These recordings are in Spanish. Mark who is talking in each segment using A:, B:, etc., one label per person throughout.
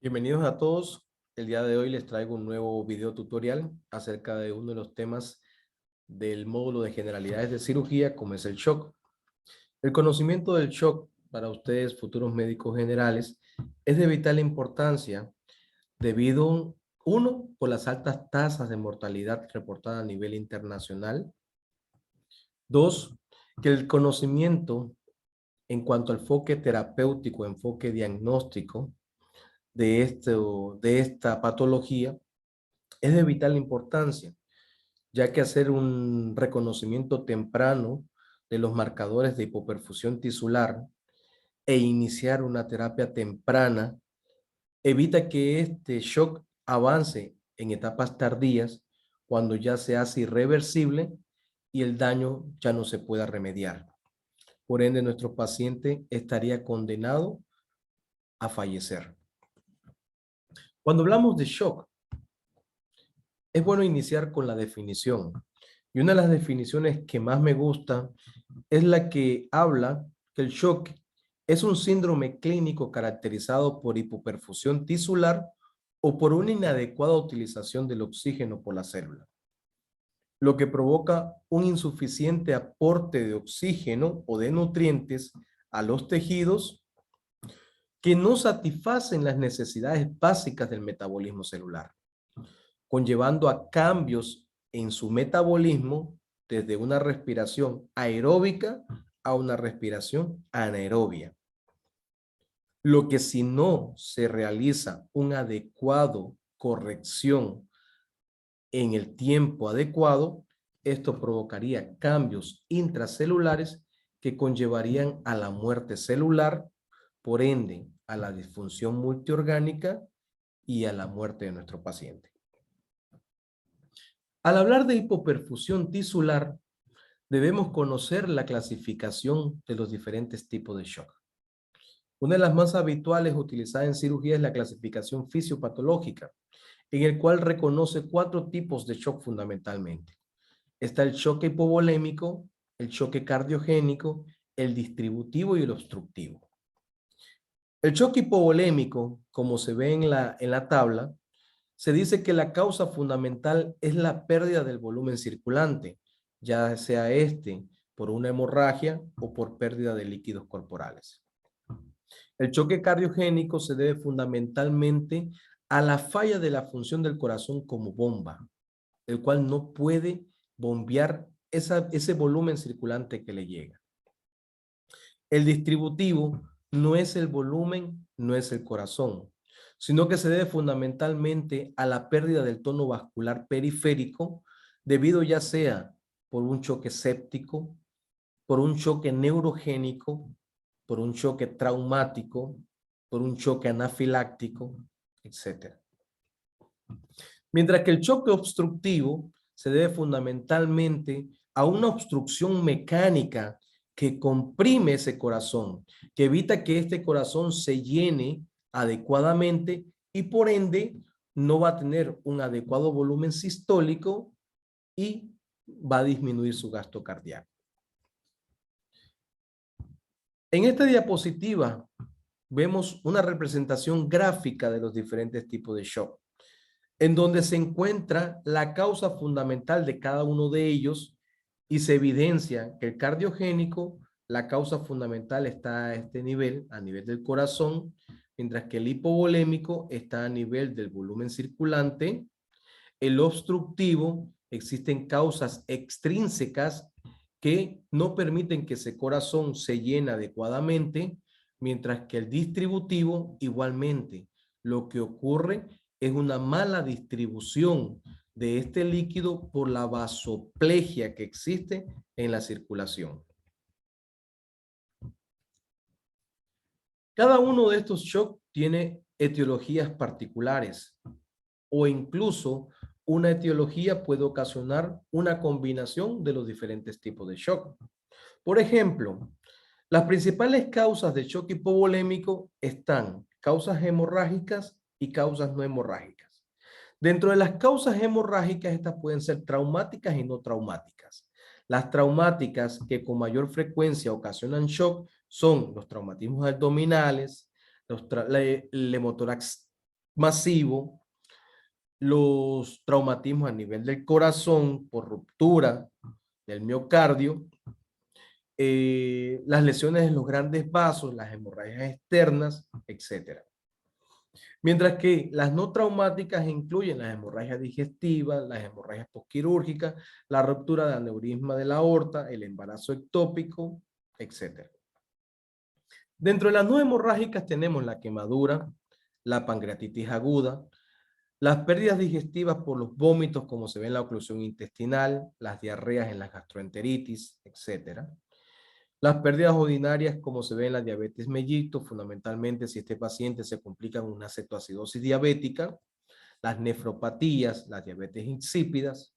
A: Bienvenidos a todos. El día de hoy les traigo un nuevo video tutorial acerca de uno de los temas del módulo de generalidades de cirugía, como es el shock. El conocimiento del shock para ustedes, futuros médicos generales, es de vital importancia debido, uno, por las altas tasas de mortalidad reportadas a nivel internacional. Dos, que el conocimiento en cuanto al enfoque terapéutico, enfoque diagnóstico de esta patología es de vital importancia, ya que hacer un reconocimiento temprano de los marcadores de hipoperfusión tisular e iniciar una terapia temprana evita que este shock avance en etapas tardías cuando ya se hace irreversible y el daño ya no se pueda remediar. Por ende, nuestro paciente estaría condenado a fallecer. Cuando hablamos de shock, es bueno iniciar con la definición. Y una de las definiciones que más me gusta es la que habla que el shock es un síndrome clínico caracterizado por hipoperfusión tisular o por una inadecuada utilización del oxígeno por la célula, lo que provoca un insuficiente aporte de oxígeno o de nutrientes a los tejidos que no satisfacen las necesidades básicas del metabolismo celular, conllevando a cambios en su metabolismo desde una respiración aeróbica a una respiración anaerobia. Lo que si no se realiza una adecuado corrección en el tiempo adecuado, esto provocaría cambios intracelulares que conllevarían a la muerte celular, por ende, a la disfunción multiorgánica y a la muerte de nuestro paciente. Al hablar de hipoperfusión tisular, debemos conocer la clasificación de los diferentes tipos de shock. Una de las más habituales utilizadas en cirugía es la clasificación fisiopatológica, en el cual reconoce 4 tipos de shock fundamentalmente. Está el choque hipovolémico, el choque cardiogénico, el distributivo y el obstructivo. El choque hipovolémico, como se ve en la tabla, se dice que la causa fundamental es la pérdida del volumen circulante, ya sea por una hemorragia o por pérdida de líquidos corporales. El choque cardiogénico se debe fundamentalmente a la falla de la función del corazón como bomba, el cual no puede bombear ese volumen circulante que le llega. El distributivo no es el volumen, no es el corazón, sino que se debe fundamentalmente a la pérdida del tono vascular periférico debido ya sea por un choque séptico, por un choque neurogénico, por un choque traumático, por un choque anafiláctico, etc. Mientras que el choque obstructivo se debe fundamentalmente a una obstrucción mecánica que comprime ese corazón, que evita que este corazón se llene adecuadamente y por ende no va a tener un adecuado volumen sistólico y va a disminuir su gasto cardíaco. En esta diapositiva vemos una representación gráfica de los diferentes tipos de shock, en donde se encuentra la causa fundamental de cada uno de ellos y se evidencia que el cardiogénico, la causa fundamental está a este nivel, a nivel del corazón, mientras que el hipovolémico está a nivel del volumen circulante. El obstructivo, existen causas extrínsecas que no permiten que ese corazón se llene adecuadamente, mientras que el distributivo igualmente. Lo que ocurre es una mala distribución de este líquido por la vasoplegia que existe en la circulación. Cada uno de estos shocks tiene etiologías particulares o incluso una etiología puede ocasionar una combinación de los diferentes tipos de shock. Por ejemplo, las principales causas de shock hipovolémico están causas hemorrágicas y causas no hemorrágicas. Dentro de las causas hemorrágicas, estas pueden ser traumáticas y no traumáticas. Las traumáticas que con mayor frecuencia ocasionan shock son los traumatismos abdominales, el hemotórax masivo, los traumatismos a nivel del corazón por ruptura del miocardio, las lesiones en los grandes vasos, las hemorragias externas, etc. Mientras que las no traumáticas incluyen las hemorragias digestivas, las hemorragias postquirúrgicas, la ruptura del aneurisma de la aorta, el embarazo ectópico, etc. Dentro de las no hemorrágicas tenemos la quemadura, la pancreatitis aguda, las pérdidas digestivas por los vómitos, como se ve en la oclusión intestinal, las diarreas en la gastroenteritis, etc. Las pérdidas urinarias, como se ve en la diabetes mellitus, fundamentalmente si este paciente se complica con una cetoacidosis diabética, las nefropatías, las diabetes insípidas.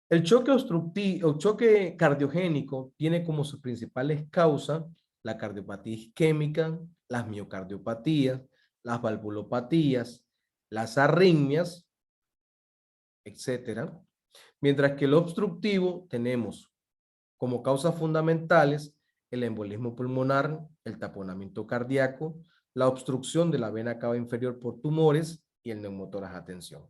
A: El choque obstructivo, el choque cardiogénico tiene como sus principales causas la cardiopatía isquémica, las miocardiopatías, las valvulopatías, las arritmias, etcétera. Mientras que el obstructivo tenemos como causas fundamentales el embolismo pulmonar, el taponamiento cardíaco, la obstrucción de la vena cava inferior por tumores y el neumotórax a tensión.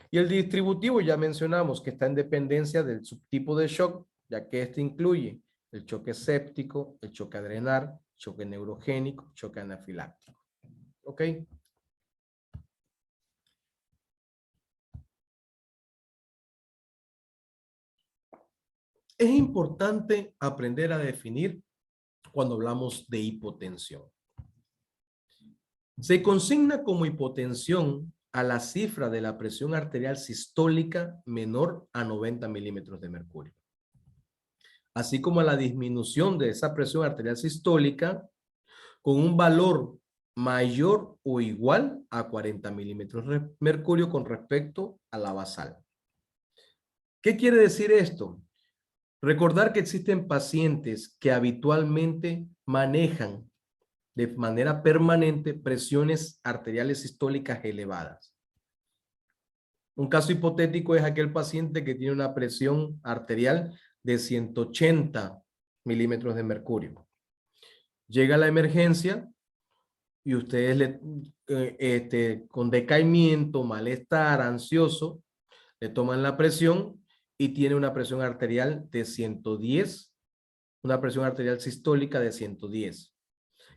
A: Y el distributivo ya mencionamos que está en dependencia del subtipo de shock, ya que este incluye el choque séptico, el choque adrenal, choque neurogénico, choque anafiláctico. ¿Ok? Es importante aprender a definir cuando hablamos de hipotensión. Se consigna como hipotensión a la cifra de la presión arterial sistólica menor a 90 milímetros de mercurio, así como a la disminución de esa presión arterial sistólica con un valor mayor o igual a 40 milímetros de mercurio con respecto a la basal. ¿Qué quiere decir esto? Recordar que existen pacientes que habitualmente manejan de manera permanente presiones arteriales sistólicas elevadas. Un caso hipotético es aquel paciente que tiene una presión arterial de 180 milímetros de mercurio. Llega a la emergencia y ustedes con decaimiento, malestar, ansioso, le toman la presión y tiene una presión arterial de 110, una presión arterial sistólica de 110.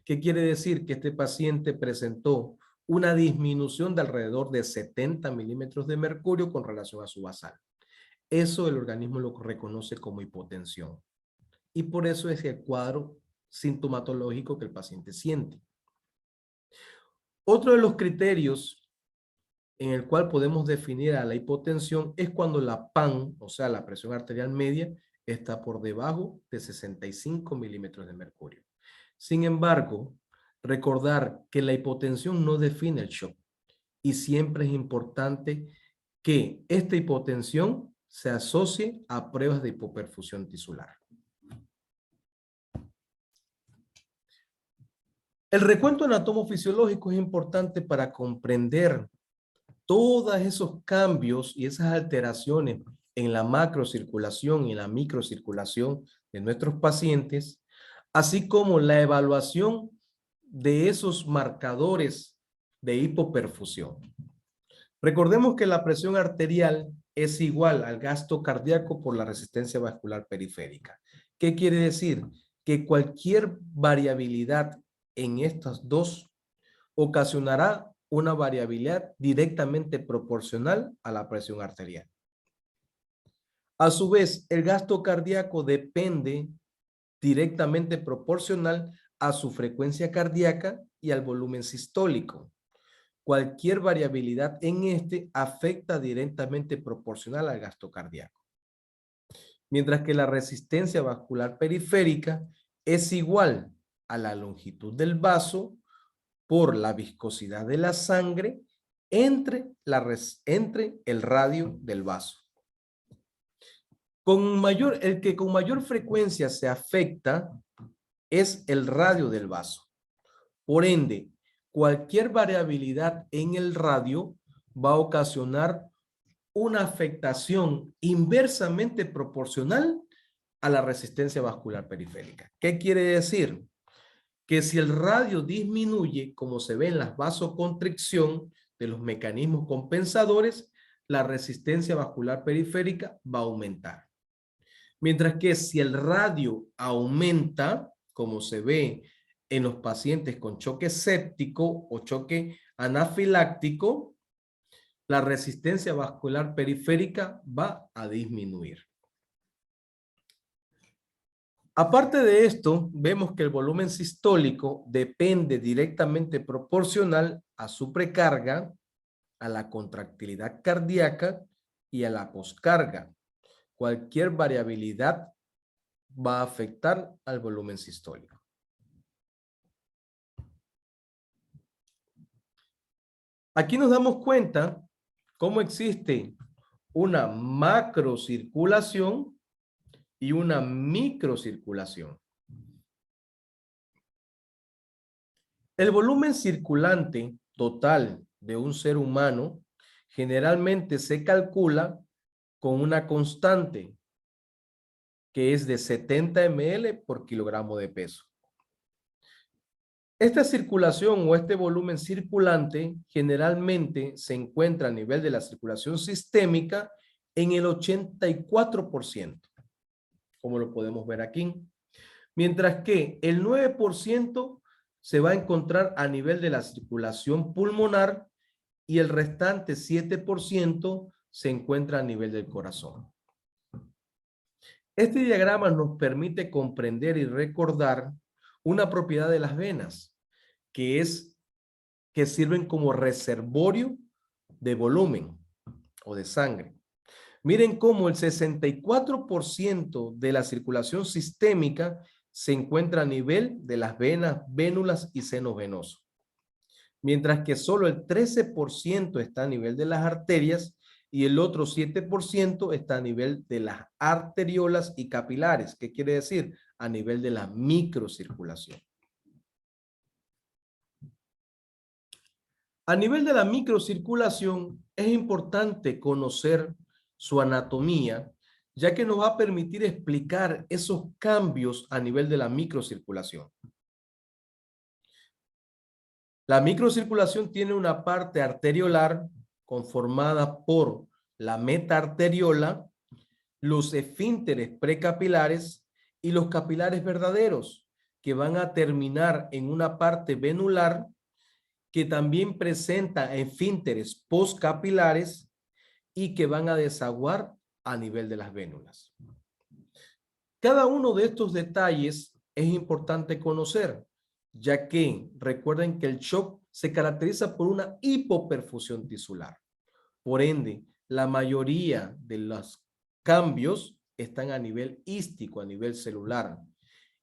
A: ¿Qué quiere decir? Que este paciente presentó una disminución de alrededor de 70 milímetros de mercurio con relación a su basal. Eso el organismo lo reconoce como hipotensión. Y por eso es el cuadro sintomatológico que el paciente siente. Otro de los criterios en el cual podemos definir a la hipotensión es cuando la PAN, o sea, la presión arterial media, está por debajo de 65 milímetros de mercurio. Sin embargo, recordar que la hipotensión no define el shock y siempre es importante que esta hipotensión se asocie a pruebas de hipoperfusión tisular. El recuento anatomofisiológico es importante para comprender todos esos cambios y esas alteraciones en la macrocirculación y en la microcirculación de nuestros pacientes, así como la evaluación de esos marcadores de hipoperfusión. Recordemos que la presión arterial es igual al gasto cardíaco por la resistencia vascular periférica. ¿Qué quiere decir? Que cualquier variabilidad en estas dos ocasionará una variabilidad directamente proporcional a la presión arterial. A su vez, el gasto cardíaco depende directamente proporcional a su frecuencia cardíaca y al volumen sistólico. Cualquier variabilidad en este afecta directamente proporcional al gasto cardíaco. Mientras que la resistencia vascular periférica es igual a la longitud del vaso por la viscosidad de la sangre entre el radio del vaso. El que con mayor frecuencia se afecta es el radio del vaso. Por ende, cualquier variabilidad en el radio va a ocasionar una afectación inversamente proporcional a la resistencia vascular periférica. ¿Qué quiere decir? que si el radio disminuye, como se ve en la vasoconstricción de los mecanismos compensadores, la resistencia vascular periférica va a aumentar. Mientras que si el radio aumenta, como se ve en los pacientes con choque séptico o choque anafiláctico, la resistencia vascular periférica va a disminuir. Aparte de esto, vemos que el volumen sistólico depende directamente proporcional a su precarga, a la contractilidad cardíaca y a la poscarga. Cualquier variabilidad va a afectar al volumen sistólico. Aquí nos damos cuenta cómo existe una macrocirculación y una microcirculación. El volumen circulante total de un ser humano generalmente se calcula con una constante que es de 70 ml por kilogramo de peso. Esta circulación o este volumen circulante generalmente se encuentra a nivel de la circulación sistémica en el 84%, como lo podemos ver aquí, mientras que el 9% se va a encontrar a nivel de la circulación pulmonar y el restante 7% se encuentra a nivel del corazón. Este diagrama nos permite comprender y recordar una propiedad de las venas, que es que sirven como reservorio de volumen o de sangre. Miren cómo el 64% de la circulación sistémica se encuentra a nivel de las venas, vénulas y seno venoso, mientras que solo el 13% está a nivel de las arterias y el otro 7% está a nivel de las arteriolas y capilares. ¿Qué quiere decir? A nivel de la microcirculación. A nivel de la microcirculación es importante conocer su anatomía, ya que nos va a permitir explicar esos cambios a nivel de la microcirculación. La microcirculación tiene una parte arteriolar conformada por la metaarteriola, los esfínteres precapilares y los capilares verdaderos, que van a terminar en una parte venular que también presenta esfínteres postcapilares y que van a desaguar a nivel de las vénulas. Cada uno de estos detalles es importante conocer, ya que recuerden que el shock se caracteriza por una hipoperfusión tisular. Por ende, la mayoría de los cambios están a nivel ístico, a nivel celular.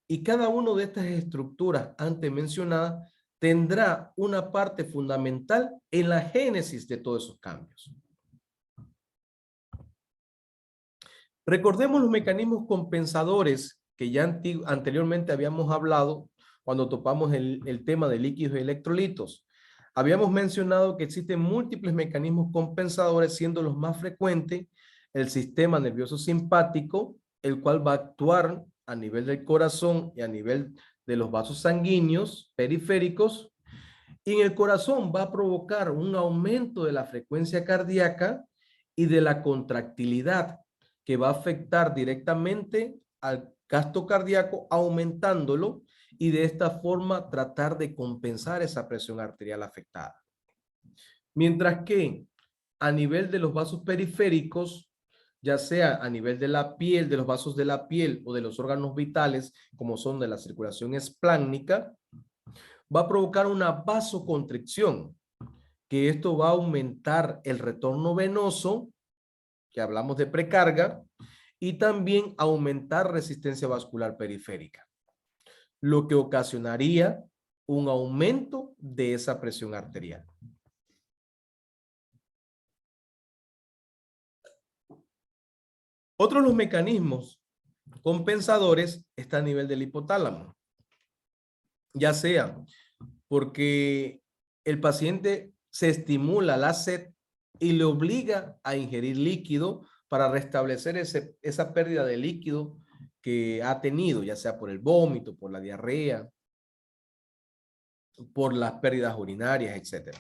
A: Y cada una de estas estructuras antes mencionadas tendrá una parte fundamental en la génesis de todos esos cambios. Recordemos los mecanismos compensadores que ya anteriormente habíamos hablado cuando topamos el tema de líquidos y electrolitos. Habíamos mencionado que existen múltiples mecanismos compensadores, siendo los más frecuentes el sistema nervioso simpático, el cual va a actuar a nivel del corazón y a nivel de los vasos sanguíneos periféricos, y en el corazón va a provocar un aumento de la frecuencia cardíaca y de la contractilidad, que va a afectar directamente al gasto cardíaco, aumentándolo, y de esta forma tratar de compensar esa presión arterial afectada. Mientras que a nivel de los vasos periféricos, ya sea a nivel de la piel, de los vasos de la piel o de los órganos vitales, como son de la circulación espláncnica, va a provocar una vasoconstricción, que esto va a aumentar el retorno venoso, que hablamos de precarga, y también aumentar resistencia vascular periférica, lo que ocasionaría un aumento de esa presión arterial. Otros de los mecanismos compensadores está a nivel del hipotálamo, ya sea porque el paciente se estimula la sed y le obliga a ingerir líquido para restablecer esa pérdida de líquido que ha tenido, ya sea por el vómito, por la diarrea, por las pérdidas urinarias, etc.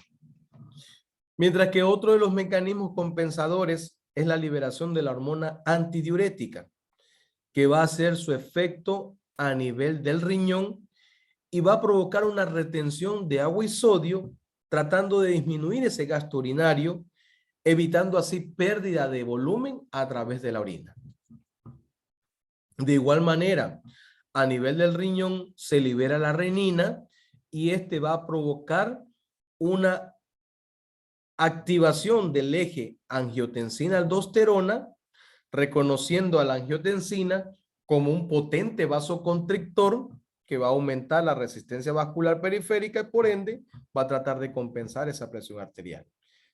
A: Mientras que otro de los mecanismos compensadores es la liberación de la hormona antidiurética, que va a hacer su efecto a nivel del riñón y va a provocar una retención de agua y sodio, tratando de disminuir ese gasto urinario, evitando así pérdida de volumen a través de la orina. De igual manera, a nivel del riñón se libera la renina y este va a provocar una activación del eje angiotensina-aldosterona, reconociendo a la angiotensina como un potente vasoconstrictor que va a aumentar la resistencia vascular periférica y por ende va a tratar de compensar esa presión arterial.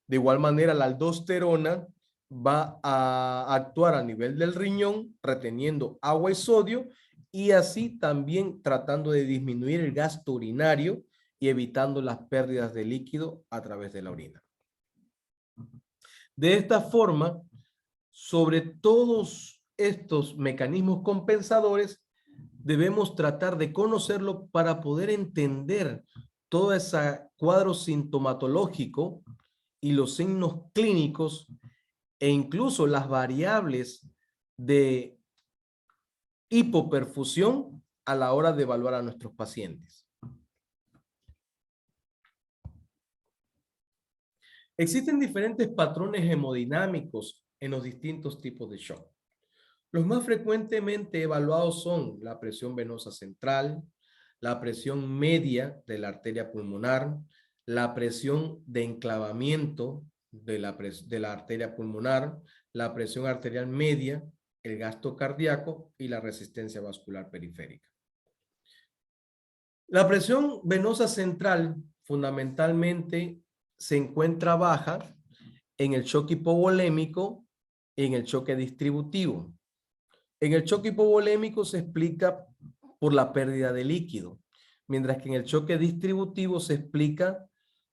A: De igual manera, la aldosterona va a actuar a nivel del riñón, reteniendo agua y sodio y así también tratando de disminuir el gasto urinario y evitando las pérdidas de líquido a través de la orina. De esta forma, sobre todos estos mecanismos compensadores, debemos tratar de conocerlo para poder entender todo ese cuadro sintomatológico y los signos clínicos e incluso las variables de hipoperfusión a la hora de evaluar a nuestros pacientes. Existen diferentes patrones hemodinámicos en los distintos tipos de shock. Los más frecuentemente evaluados son la presión venosa central, la presión media de la arteria pulmonar, la presión de enclavamiento de la arteria pulmonar, la presión arterial media, el gasto cardíaco y la resistencia vascular periférica. La presión venosa central fundamentalmente se encuentra baja en el choque hipovolémico y en el choque distributivo. En el choque hipovolémico se explica por la pérdida de líquido, mientras que en el choque distributivo se explica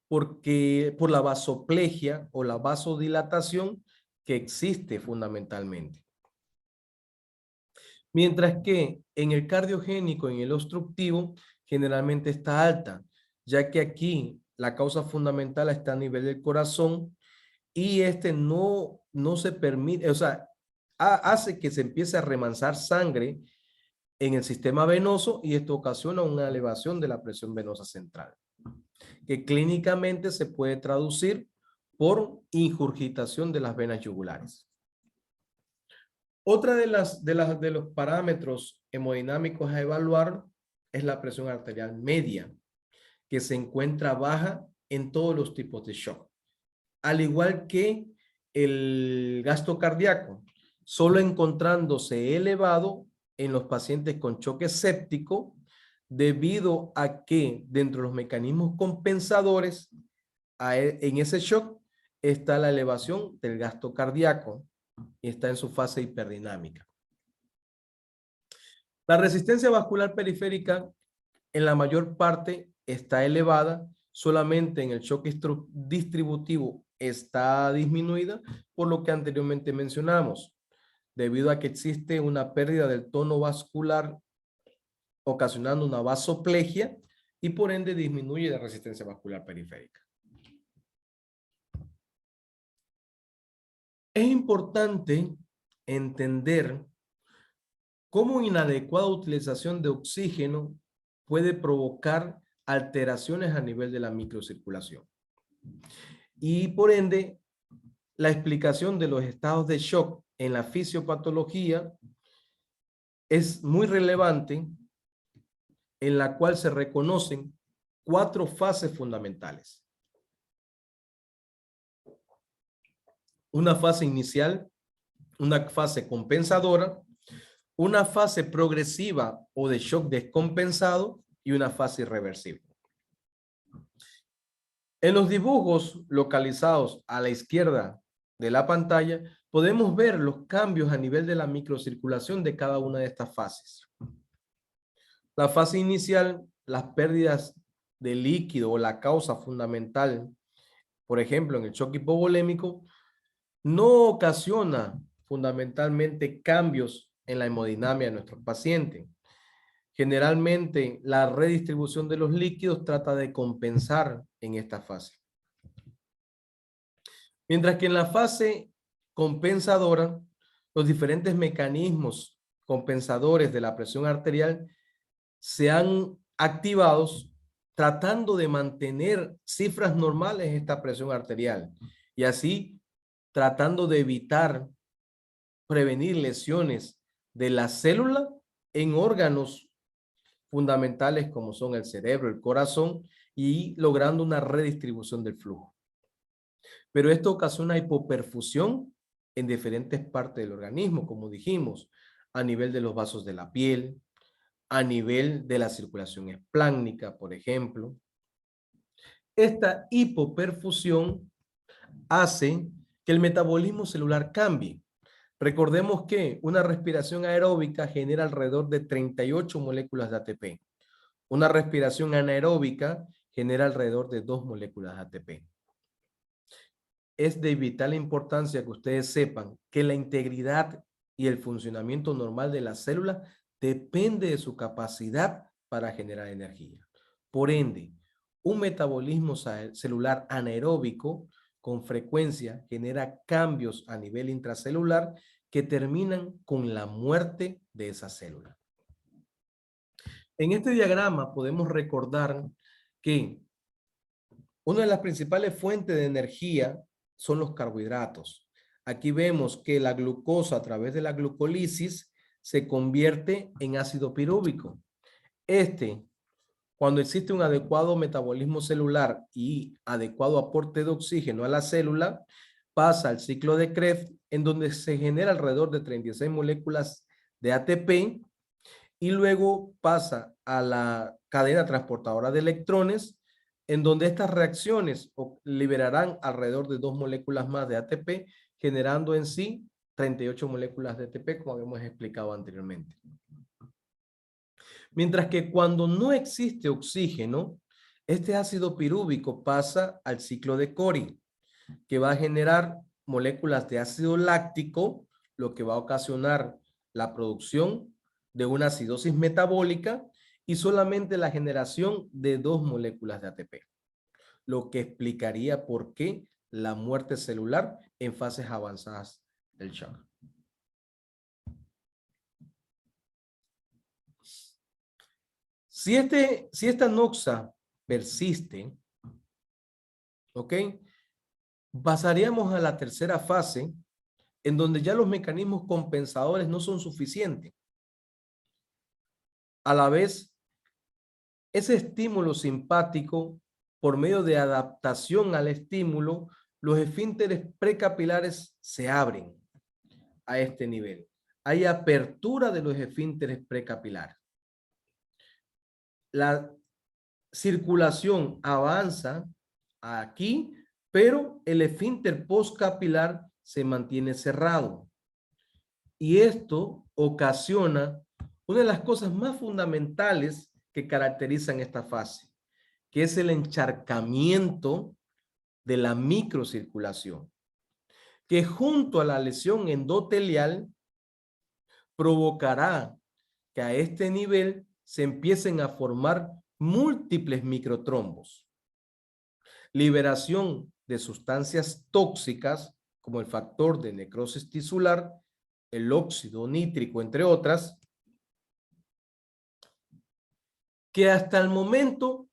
A: por la vasoplegia o la vasodilatación que existe fundamentalmente. Mientras que en el cardiogénico y en el obstructivo generalmente está alta, ya que aquí la causa fundamental está a nivel del corazón y este no se permite, o sea, hace que se empiece a remansar sangre en el sistema venoso y esto ocasiona una elevación de la presión venosa central, que clínicamente se puede traducir por ingurgitación de las venas yugulares. Otra de los parámetros hemodinámicos a evaluar es la presión arterial media, que se encuentra baja en todos los tipos de shock, al igual que el gasto cardíaco, solo encontrándose elevado en los pacientes con choque séptico, debido a que dentro de los mecanismos compensadores en ese shock está la elevación del gasto cardíaco y está en su fase hiperdinámica. La resistencia vascular periférica en la mayor parte está elevada, solamente en el choque distributivo está disminuida, por lo que anteriormente mencionamos, debido a que existe una pérdida del tono vascular ocasionando una vasoplegia y por ende disminuye la resistencia vascular periférica. Es importante entender cómo una inadecuada utilización de oxígeno puede provocar alteraciones a nivel de la microcirculación. Y por ende, la explicación de los estados de shock en la fisiopatología es muy relevante, en la cual se reconocen 4 fases fundamentales. Una fase inicial, una fase compensadora, una fase progresiva o de shock descompensado y una fase irreversible. En los dibujos localizados a la izquierda de la pantalla, podemos ver los cambios a nivel de la microcirculación de cada una de estas fases. La fase inicial, las pérdidas de líquido o la causa fundamental, por ejemplo, en el shock hipovolémico, no ocasiona fundamentalmente cambios en la hemodinamia de nuestros pacientes. Generalmente, la redistribución de los líquidos trata de compensar en esta fase. Mientras que en la fase compensadora, los diferentes mecanismos compensadores de la presión arterial se han activados tratando de mantener cifras normales en esta presión arterial y así tratando de evitar, prevenir lesiones de la célula en órganos fundamentales como son el cerebro, el corazón y logrando una redistribución del flujo. Pero esto ocasiona hipoperfusión en diferentes partes del organismo, como dijimos, a nivel de los vasos de la piel, a nivel de la circulación espláncnica, por ejemplo. Esta hipoperfusión hace que el metabolismo celular cambie. Recordemos que una respiración aeróbica genera alrededor de 38 moléculas de ATP. Una respiración anaeróbica genera alrededor de 2 moléculas de ATP. Es de vital importancia que ustedes sepan que la integridad y el funcionamiento normal de la célula depende de su capacidad para generar energía. Por ende, un metabolismo celular anaeróbico con frecuencia genera cambios a nivel intracelular que terminan con la muerte de esa célula. En este diagrama podemos recordar que una de las principales fuentes de energía son los carbohidratos. Aquí vemos que la glucosa a través de la glucólisis se convierte en ácido pirúvico. Cuando existe un adecuado metabolismo celular y adecuado aporte de oxígeno a la célula, pasa al ciclo de Krebs, en donde se genera alrededor de 36 moléculas de ATP y luego pasa a la cadena transportadora de electrones, en donde estas reacciones liberarán alrededor de 2 moléculas más de ATP, generando en sí 38 moléculas de ATP, como habíamos explicado anteriormente. Mientras que cuando no existe oxígeno, este ácido pirúvico pasa al ciclo de Cori, que va a generar moléculas de ácido láctico, lo que va a ocasionar la producción de una acidosis metabólica y solamente la generación de 2 moléculas de ATP, lo que explicaría por qué la muerte celular en fases avanzadas del shock. Si esta noxa persiste, ¿ok? Pasaríamos a la tercera fase, en donde ya los mecanismos compensadores no son suficientes. A la vez, ese estímulo simpático, por medio de adaptación al estímulo, los esfínteres precapilares se abren a este nivel. Hay apertura de los esfínteres precapilares. La circulación avanza aquí, pero el esfínter postcapilar se mantiene cerrado. Y esto ocasiona una de las cosas más fundamentales que caracterizan esta fase, que es el encharcamiento de la microcirculación, que junto a la lesión endotelial provocará que a este nivel se empiecen a formar múltiples microtrombos. Liberación de sustancias tóxicas como el factor de necrosis tisular, el óxido nítrico, entre otras, que hasta el momento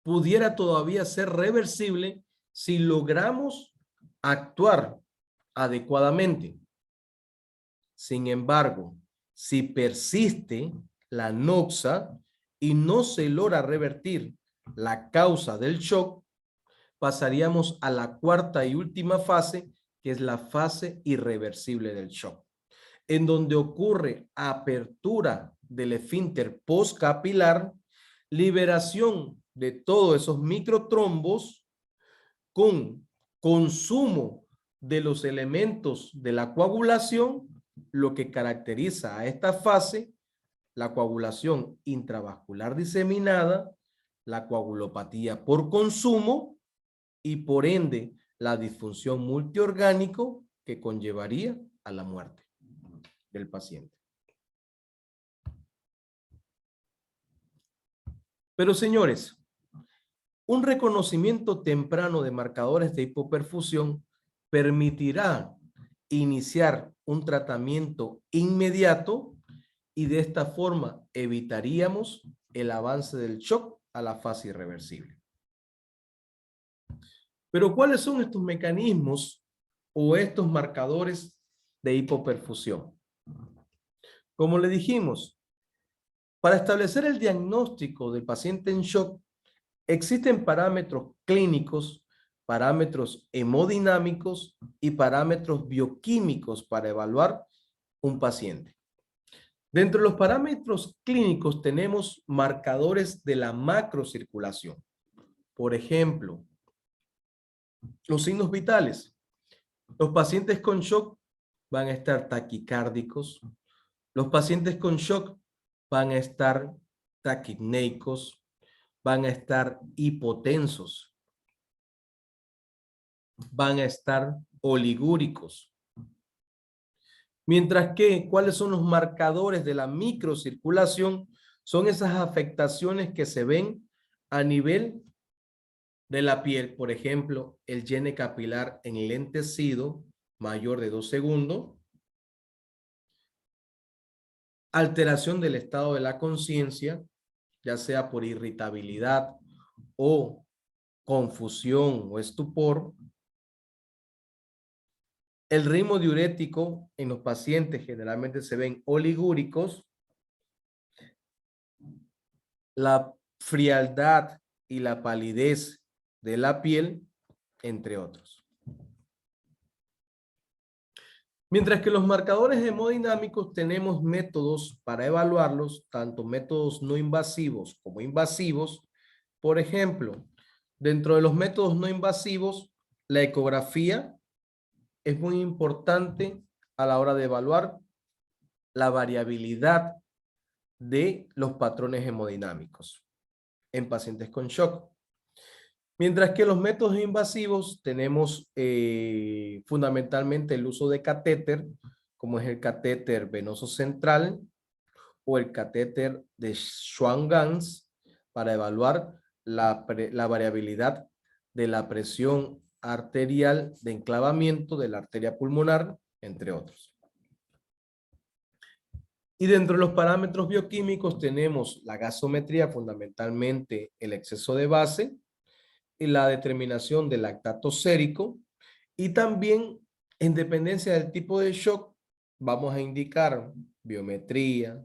A: pudiera todavía ser reversible si logramos actuar adecuadamente. Sin embargo, si persiste la noxa y no se logra revertir la causa del shock, pasaríamos a la cuarta y última fase, que es la fase irreversible del shock, en donde ocurre apertura del esfínter postcapilar, liberación de todos esos microtrombos con consumo de los elementos de la coagulación, lo que caracteriza a esta fase, la coagulación intravascular diseminada, la coagulopatía por consumo y por ende la disfunción multiorgánico que conllevaría a la muerte del paciente. Pero señores, un reconocimiento temprano de marcadores de hipoperfusión permitirá iniciar un tratamiento inmediato y de esta forma evitaríamos el avance del shock a la fase irreversible. Pero ¿cuáles son estos mecanismos o estos marcadores de hipoperfusión? Como le dijimos, para establecer el diagnóstico del paciente en shock, existen parámetros clínicos, parámetros hemodinámicos y parámetros bioquímicos para evaluar un paciente. Dentro de los parámetros clínicos tenemos marcadores de la macrocirculación. Por ejemplo, los signos vitales. Los pacientes con shock van a estar taquicárdicos. Los pacientes con shock van a estar taquipneicos, van a estar hipotensos, van a estar oligúricos. Mientras que, ¿cuáles son los marcadores de la microcirculación? Son esas afectaciones que se ven a nivel de la piel. Por ejemplo, el llene capilar enlentecido mayor de 2 segundos. Alteración del estado de la conciencia, ya sea por irritabilidad o confusión o estupor. El ritmo diurético en los pacientes generalmente se ven oligúricos. La frialdad y la palidez de la piel, entre otros. Mientras que los marcadores hemodinámicos tenemos métodos para evaluarlos, tanto métodos no invasivos como invasivos. Por ejemplo, dentro de los métodos no invasivos, la ecografía es muy importante a la hora de evaluar la variabilidad de los patrones hemodinámicos en pacientes con shock. Mientras que los métodos invasivos tenemos fundamentalmente el uso de catéter, como es el catéter venoso central o el catéter de Schwann-Ganz, para evaluar la variabilidad de la presión arterial de enclavamiento de la arteria pulmonar, entre otros. Y dentro de los parámetros bioquímicos tenemos la gasometría, fundamentalmente el exceso de base, y la determinación del lactato sérico, y también en dependencia del tipo de shock vamos a indicar biometría,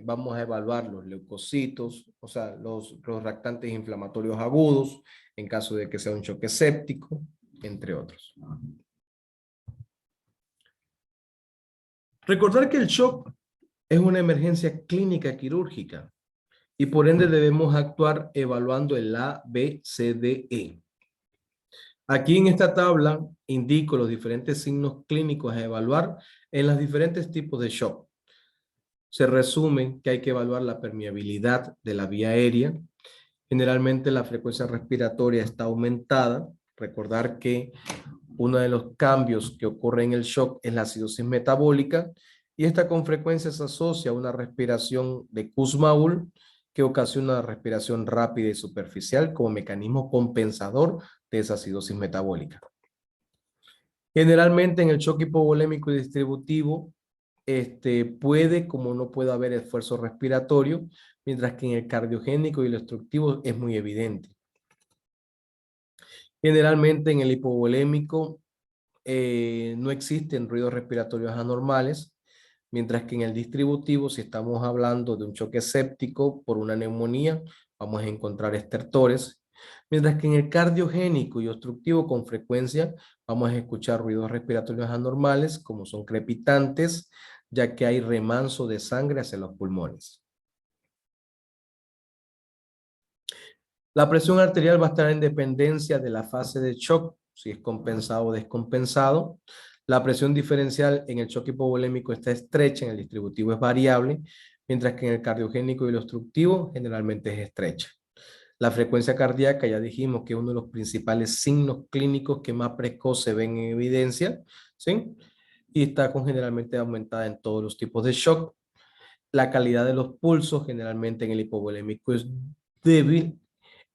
A: vamos a evaluar los leucocitos, o sea, los reactantes inflamatorios agudos, en caso de que sea un shock séptico, entre otros. Recordar que el shock es una emergencia clínica quirúrgica y por ende debemos actuar evaluando el A, B, C, D, E. Aquí en esta tabla indico los diferentes signos clínicos a evaluar en los diferentes tipos de shock. Se resume que hay que evaluar la permeabilidad de la vía aérea. Generalmente la frecuencia respiratoria está aumentada. Recordar que uno de los cambios que ocurre en el shock es la acidosis metabólica y esta con frecuencia se asocia a una respiración de Kussmaul que ocasiona una respiración rápida y superficial como mecanismo compensador de esa acidosis metabólica. Generalmente en el shock hipovolémico y distributivo puede, como no puede haber esfuerzo respiratorio, mientras que en el cardiogénico y el obstructivo es muy evidente. Generalmente en el hipovolémico no existen ruidos respiratorios anormales, mientras que en el distributivo, si estamos hablando de un choque séptico por una neumonía, vamos a encontrar estertores, mientras que en el cardiogénico y obstructivo con frecuencia vamos a escuchar ruidos respiratorios anormales como son crepitantes, ya que hay remanso de sangre hacia los pulmones. La presión arterial va a estar en dependencia de la fase de shock, si es compensado o descompensado. La presión diferencial en el shock hipovolémico está estrecha, en el distributivo es variable, mientras que en el cardiogénico y el obstructivo generalmente es estrecha. La frecuencia cardíaca, ya dijimos que es uno de los principales signos clínicos que más precoz se ven en evidencia, ¿sí? Y está generalmente aumentada en todos los tipos de shock. La calidad de los pulsos generalmente en el hipovolémico es débil,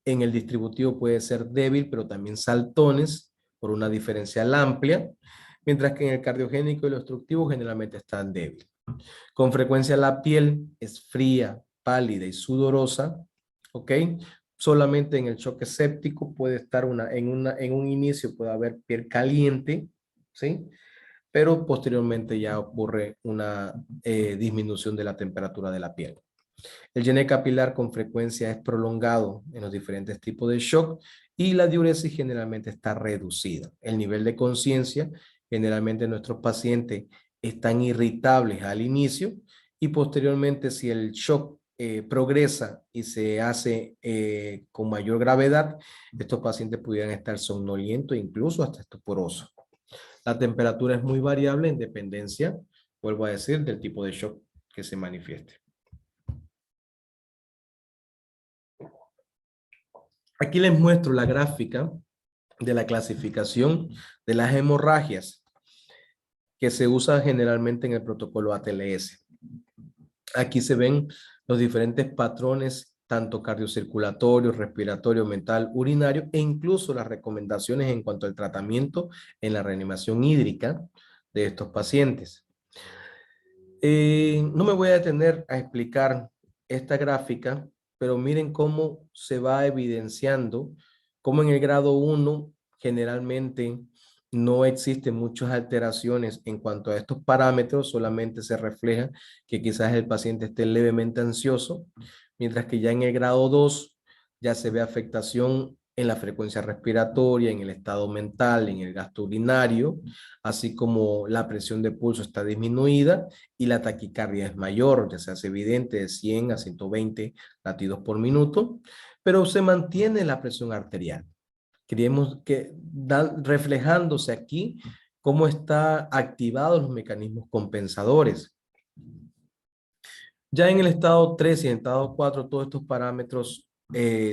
A: en el distributivo puede ser débil, pero también saltones por una diferencial amplia, mientras que en el cardiogénico y el obstructivo generalmente están débiles. Con frecuencia la piel es fría, pálida y sudorosa, ¿ok? Solamente en el choque séptico puede estar en un inicio puede haber piel caliente, ¿sí? Pero posteriormente ya ocurre una disminución de la temperatura de la piel. El llene capilar con frecuencia es prolongado en los diferentes tipos de shock y la diuresis generalmente está reducida. El nivel de conciencia, generalmente nuestros pacientes están irritables al inicio y posteriormente si el shock progresa y se hace con mayor gravedad, estos pacientes pudieran estar somnolientos e incluso hasta estuporosos. La temperatura es muy variable en dependencia, vuelvo a decir, del tipo de shock que se manifieste. Aquí les muestro la gráfica de la clasificación de las hemorragias que se usa generalmente en el protocolo ATLS. Aquí se ven los diferentes patrones, tanto cardiocirculatorio, respiratorio, mental, urinario, e incluso las recomendaciones en cuanto al tratamiento en la reanimación hídrica de estos pacientes. No me voy a detener a explicar esta gráfica, pero miren cómo se va evidenciando, cómo en el grado 1 generalmente no existen muchas alteraciones en cuanto a estos parámetros, solamente se refleja que quizás el paciente esté levemente ansioso, mientras que ya en el grado 2 ya se ve afectación en la frecuencia respiratoria, en el estado mental, en el gasto urinario, así como la presión de pulso está disminuida y la taquicardia es mayor, ya se hace evidente de 100 a 120 latidos por minuto, pero se mantiene la presión arterial. Queremos que reflejándose aquí cómo están activados los mecanismos compensadores. Ya en el estado 3 y en el estado 4, todos estos parámetros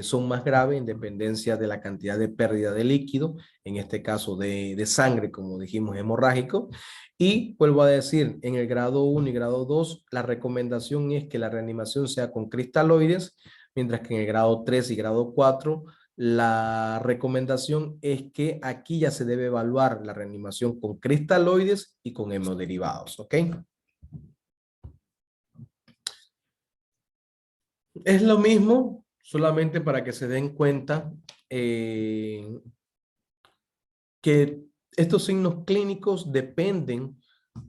A: son más graves en dependencia de la cantidad de pérdida de líquido, en este caso de sangre, como dijimos, hemorrágico. Y vuelvo a decir, en el grado 1 y grado 2, la recomendación es que la reanimación sea con cristaloides, mientras que en el grado 3 y grado 4, la recomendación es que aquí ya se debe evaluar la reanimación con cristaloides y con hemoderivados, ¿ok? Es lo mismo, solamente para que se den cuenta que estos signos clínicos dependen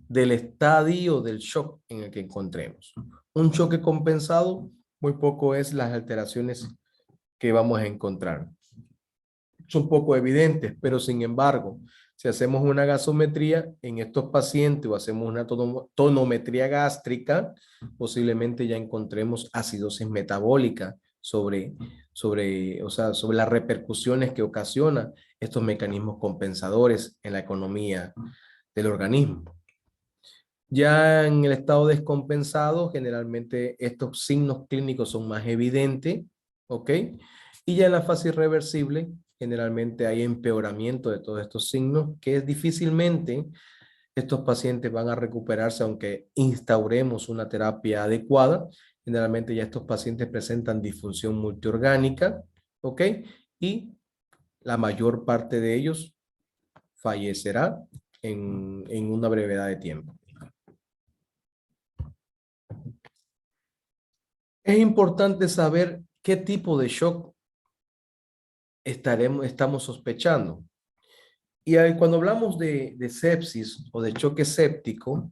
A: del estadio del shock en el que encontremos. Un choque compensado, muy poco es las alteraciones que vamos a encontrar. Son poco evidentes, pero sin embargo, si hacemos una gasometría en estos pacientes o hacemos una tonometría gástrica, posiblemente ya encontremos acidosis metabólica sobre las repercusiones que ocasiona estos mecanismos compensadores en la economía del organismo. Ya en el estado descompensado, generalmente estos signos clínicos son más evidentes, ¿ok? Y ya en la fase irreversible, generalmente hay empeoramiento de todos estos signos, que es difícilmente estos pacientes van a recuperarse aunque instauremos una terapia adecuada. Generalmente ya estos pacientes presentan disfunción multiorgánica, ¿ok? Y la mayor parte de ellos fallecerá en una brevedad de tiempo. Es importante saber qué tipo de shock estamos sospechando. Y cuando hablamos de sepsis o de choque séptico,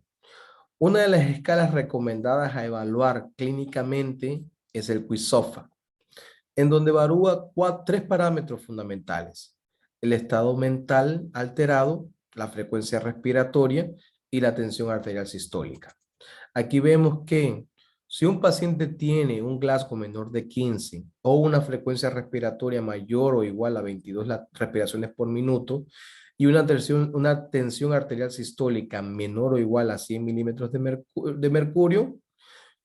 A: una de las escalas recomendadas a evaluar clínicamente es el QISOFA, en donde evalúa tres parámetros fundamentales: el estado mental alterado, la frecuencia respiratoria y la tensión arterial sistólica. Aquí vemos que si un paciente tiene un Glasgow menor de 15 o una frecuencia respiratoria mayor o igual a 22 respiraciones por minuto y una tensión arterial sistólica menor o igual a 100 milímetros de mercurio,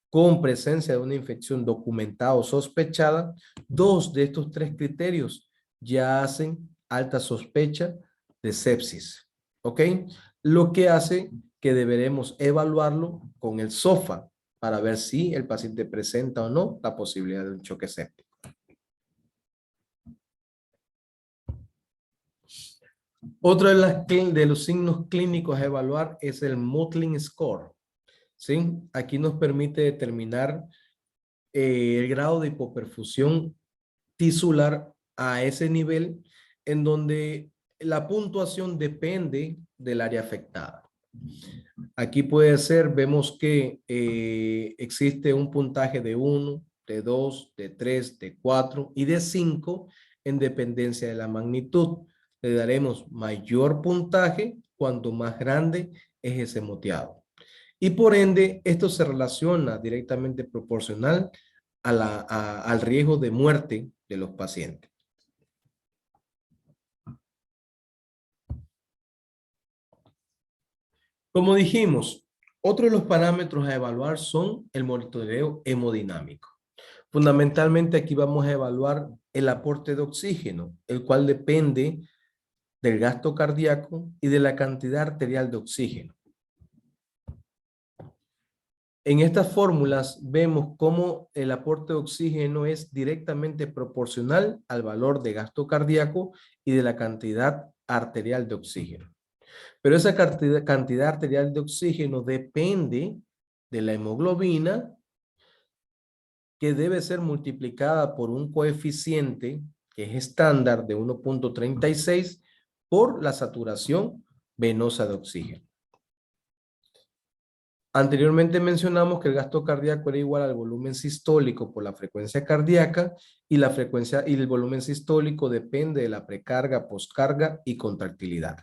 A: con presencia de una infección documentada o sospechada, dos de estos tres criterios ya hacen alta sospecha de sepsis. ¿Ok? Lo que hace que deberemos evaluarlo con el SOFA, para ver si el paciente presenta o no la posibilidad de un choque séptico. Otro de los signos clínicos a evaluar es el Mottling Score. ¿Sí? Aquí nos permite determinar el grado de hipoperfusión tisular a ese nivel en donde la puntuación depende del área afectada. Aquí puede ser, vemos que existe un puntaje de 1, de 2, de 3, de 4 y de 5 en dependencia de la magnitud. Le daremos mayor puntaje cuanto más grande es ese moteado. Y por ende, esto se relaciona directamente proporcional al riesgo de muerte de los pacientes. Como dijimos, otro de los parámetros a evaluar son el monitoreo hemodinámico. Fundamentalmente aquí vamos a evaluar el aporte de oxígeno, el cual depende del gasto cardíaco y de la cantidad arterial de oxígeno. En estas fórmulas vemos cómo el aporte de oxígeno es directamente proporcional al valor de gasto cardíaco y de la cantidad arterial de oxígeno. Pero esa cantidad arterial de oxígeno depende de la hemoglobina, que debe ser multiplicada por un coeficiente que es estándar de 1.36 por la saturación venosa de oxígeno. Anteriormente mencionamos que el gasto cardíaco era igual al volumen sistólico por la frecuencia cardíaca y la frecuencia y el volumen sistólico depende de la precarga, poscarga y contractilidad.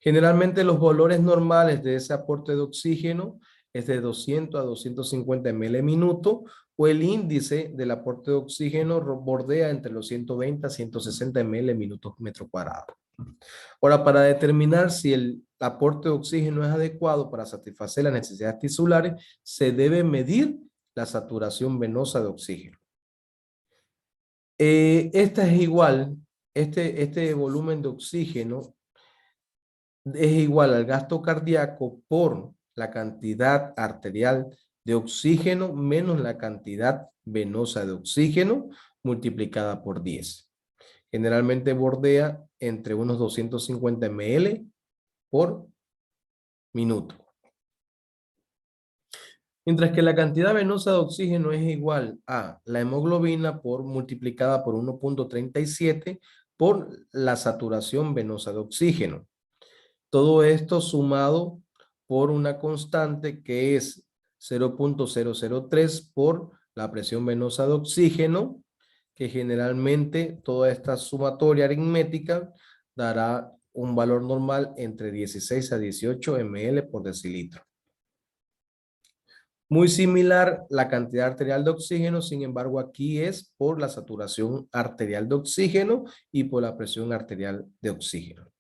A: Generalmente los valores normales de ese aporte de oxígeno es de 200 a 250 ml minuto o el índice del aporte de oxígeno bordea entre los 120 a 160 ml minutos metro cuadrado. Ahora, para determinar si el aporte de oxígeno es adecuado para satisfacer las necesidades tisulares, se debe medir la saturación venosa de oxígeno. Esta es igual, este volumen de oxígeno es igual al gasto cardíaco por la cantidad arterial de oxígeno menos la cantidad venosa de oxígeno multiplicada por 10. Generalmente bordea entre unos 250 ml por minuto. Mientras que la cantidad venosa de oxígeno es igual a la hemoglobina multiplicada por 1.37 por la saturación venosa de oxígeno. Todo esto sumado por una constante que es 0.003 por la presión venosa de oxígeno, que generalmente toda esta sumatoria aritmética dará un valor normal entre 16 a 18 ml por decilitro. Muy similar la cantidad arterial de oxígeno, sin embargo aquí es por la saturación arterial de oxígeno y por la presión arterial de oxígeno.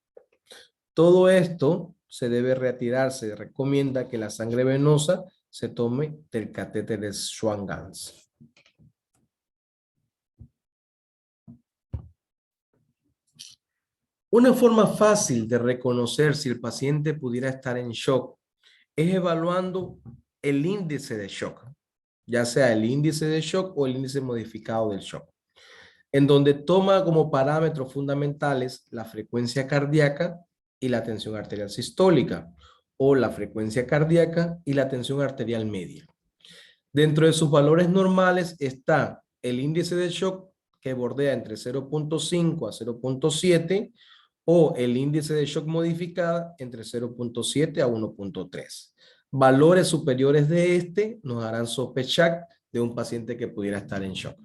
A: Todo esto se debe retirar, se recomienda que la sangre venosa se tome del catéter de Swan-Ganz. Una forma fácil de reconocer si el paciente pudiera estar en shock es evaluando el índice de shock, ya sea el índice de shock o el índice modificado del shock, en donde toma como parámetros fundamentales la frecuencia cardíaca y la tensión arterial sistólica, o la frecuencia cardíaca y la tensión arterial media. Dentro de sus valores normales está el índice de shock, que bordea entre 0.5 a 0.7, o el índice de shock modificada entre 0.7 a 1.3. Valores superiores de este nos harán sospechar de un paciente que pudiera estar en shock.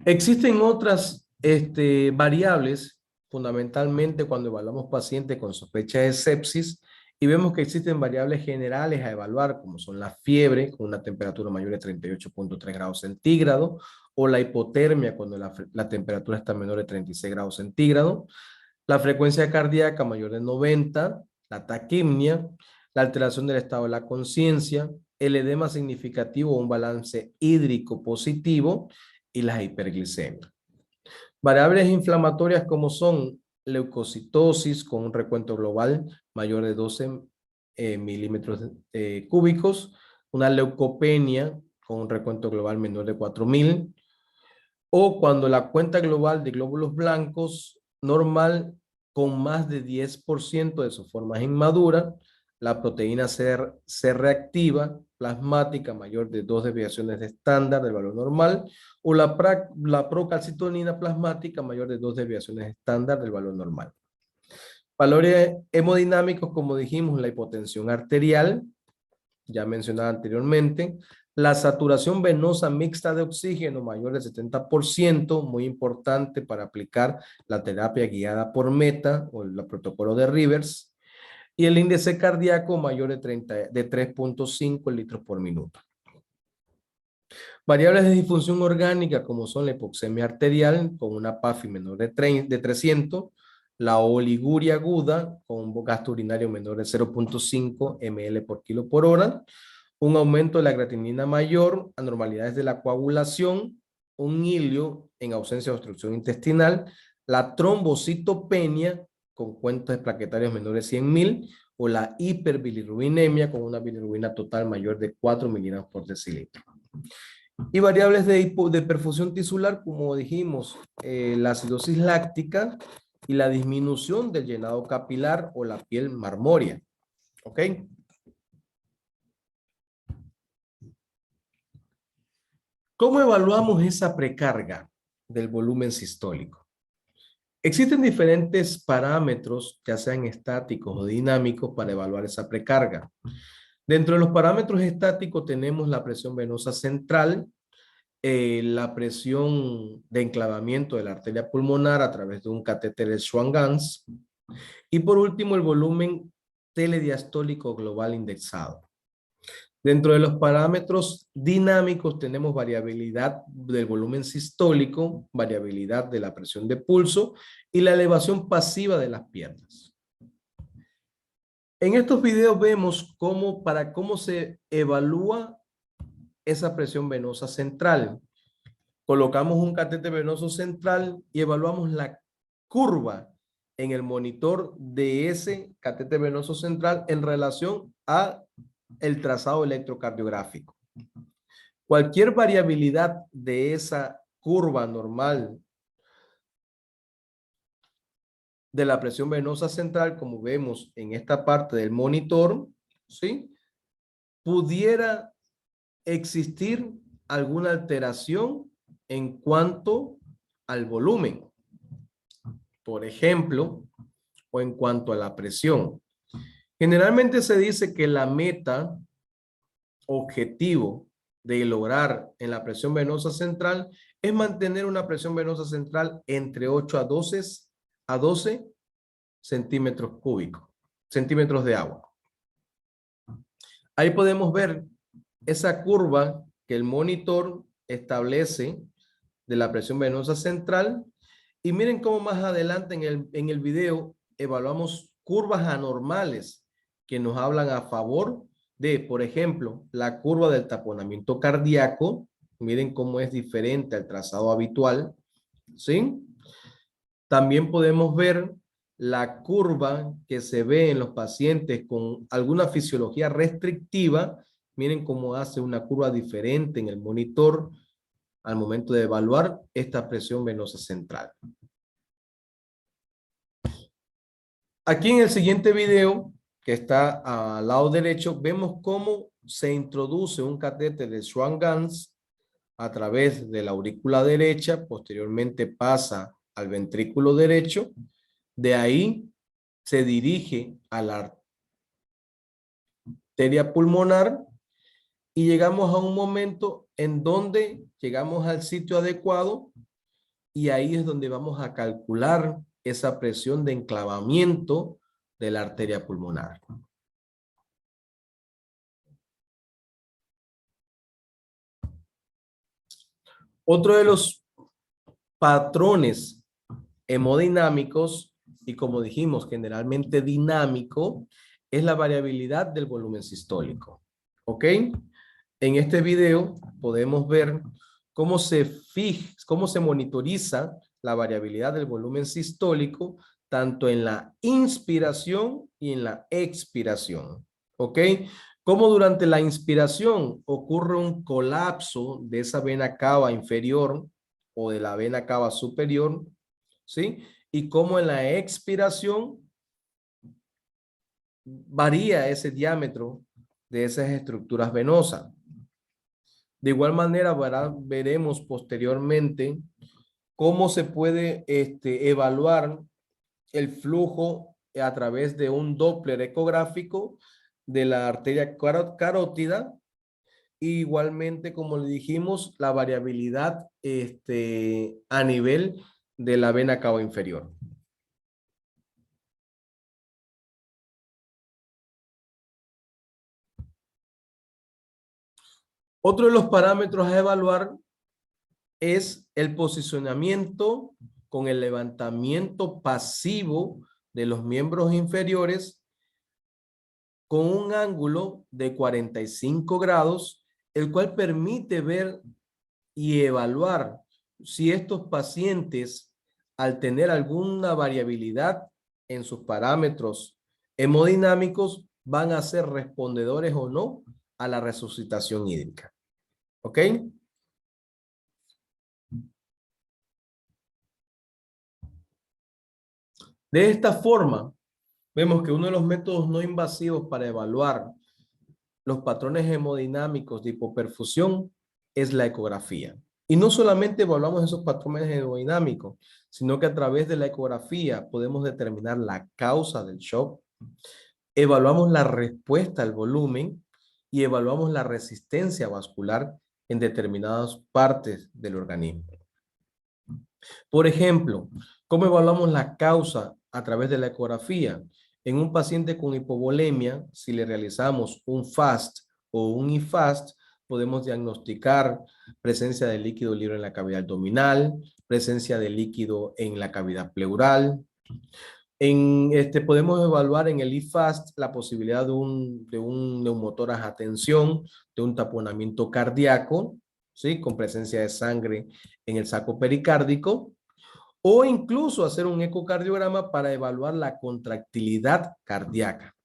A: Existen otras variables, fundamentalmente cuando evaluamos pacientes con sospecha de sepsis, y vemos que existen variables generales a evaluar, como son la fiebre con una temperatura mayor de 38.3 grados centígrados, o la hipotermia cuando la temperatura está menor de 36 grados centígrados, la frecuencia cardíaca mayor de 90, la taquimia, la alteración del estado de la conciencia, el edema significativo o un balance hídrico positivo y la hiperglicemia. Variables inflamatorias como son leucocitosis con un recuento global mayor de 12 milímetros cúbicos, una leucopenia con un recuento global menor de 4.000, o cuando la cuenta global de glóbulos blancos normal con más de 10% de sus formas inmaduras, la proteína C reactiva plasmática mayor de 2 desviaciones de estándar del valor normal, o la procalcitonina plasmática mayor de 2 desviaciones estándar del valor normal. Valores hemodinámicos, como dijimos, la hipotensión arterial, ya mencionada anteriormente, la saturación venosa mixta de oxígeno mayor del 70%, muy importante para aplicar la terapia guiada por meta o el protocolo de Rivers, y el índice cardíaco mayor de 3.5 litros por minuto. Variables de disfunción orgánica como son la hipoxemia arterial con una PAFI menor de 300, la oliguria aguda con un gasto urinario menor de 0.5 ml por kilo por hora, un aumento de la creatinina mayor, anormalidades de la coagulación, un hilio en ausencia de obstrucción intestinal, la trombocitopenia con cuentas plaquetarias menores de 100.000 o la hiperbilirrubinemia con una bilirrubina total mayor de 4 miligramos por decilitro. Y variables de perfusión tisular, como dijimos, la acidosis láctica y la disminución del llenado capilar o la piel marmórea. ¿Ok? ¿Cómo evaluamos esa precarga del volumen sistólico? Existen diferentes parámetros, ya sean estáticos o dinámicos, para evaluar esa precarga. Dentro de los parámetros estáticos tenemos la presión venosa central, la presión de enclavamiento de la arteria pulmonar a través de un catéter de Swan-Ganz y por último el volumen telediastólico global indexado. Dentro de los parámetros dinámicos tenemos variabilidad del volumen sistólico, variabilidad de la presión de pulso y la elevación pasiva de las piernas. En estos videos vemos cómo se evalúa esa presión venosa central. Colocamos un catéter venoso central y evaluamos la curva en el monitor de ese catéter venoso central en relación a el trazado electrocardiográfico. Cualquier variabilidad de esa curva normal de la presión venosa central, como vemos en esta parte del monitor, ¿sí? Pudiera existir alguna alteración en cuanto al volumen, por ejemplo, o en cuanto a la presión. Generalmente se dice que la meta objetivo de lograr en la presión venosa central es mantener una presión venosa central entre 8 a 12 centímetros cúbicos, centímetros de agua. Ahí podemos ver esa curva que el monitor establece de la presión venosa central y miren cómo más adelante en el video evaluamos curvas anormales que nos hablan a favor de, por ejemplo, la curva del taponamiento cardíaco. Miren cómo es diferente al trazado habitual, ¿sí? También podemos ver la curva que se ve en los pacientes con alguna fisiología restrictiva. Miren cómo hace una curva diferente en el monitor al momento de evaluar esta presión venosa central. Aquí en el siguiente video, que está al lado derecho, vemos cómo se introduce un catéter de Swan-Ganz a través de la aurícula derecha, posteriormente pasa al ventrículo derecho, de ahí se dirige a la arteria pulmonar y llegamos a un momento en donde llegamos al sitio adecuado y ahí es donde vamos a calcular esa presión de enclavamiento de la arteria pulmonar. Otro de los patrones hemodinámicos, y como dijimos, generalmente dinámico, es la variabilidad del volumen sistólico. ¿Ok? En este video podemos ver cómo se monitoriza la variabilidad del volumen sistólico tanto en la inspiración y en la expiración. ¿Ok? Como durante la inspiración ocurre un colapso de esa vena cava inferior o de la vena cava superior, ¿sí? Y como en la expiración varía ese diámetro de esas estructuras venosas. De igual manera, veremos posteriormente cómo se puede evaluar el flujo a través de un Doppler ecográfico de la arteria carótida. Igualmente, como le dijimos, la variabilidad a nivel de la vena cava inferior. Otro de los parámetros a evaluar es el posicionamiento con el levantamiento pasivo de los miembros inferiores con un ángulo de 45 grados, el cual permite ver y evaluar si estos pacientes, al tener alguna variabilidad en sus parámetros hemodinámicos, van a ser respondedores o no a la resucitación hídrica. ¿Ok? De esta forma, vemos que uno de los métodos no invasivos para evaluar los patrones hemodinámicos de hipoperfusión es la ecografía. Y no solamente evaluamos esos patrones hemodinámicos, sino que a través de la ecografía podemos determinar la causa del shock, evaluamos la respuesta al volumen y evaluamos la resistencia vascular en determinadas partes del organismo. Por ejemplo, ¿cómo evaluamos la causa a través de la ecografía? En un paciente con hipovolemia, si le realizamos un FAST o un IFAST, podemos diagnosticar presencia de líquido libre en la cavidad abdominal, presencia de líquido en la cavidad pleural. Podemos evaluar en el IFAST la posibilidad de un neumotórax a tensión, de un taponamiento cardíaco, ¿sí? Con presencia de sangre en el saco pericárdico, o incluso hacer un ecocardiograma para evaluar la contractilidad cardíaca.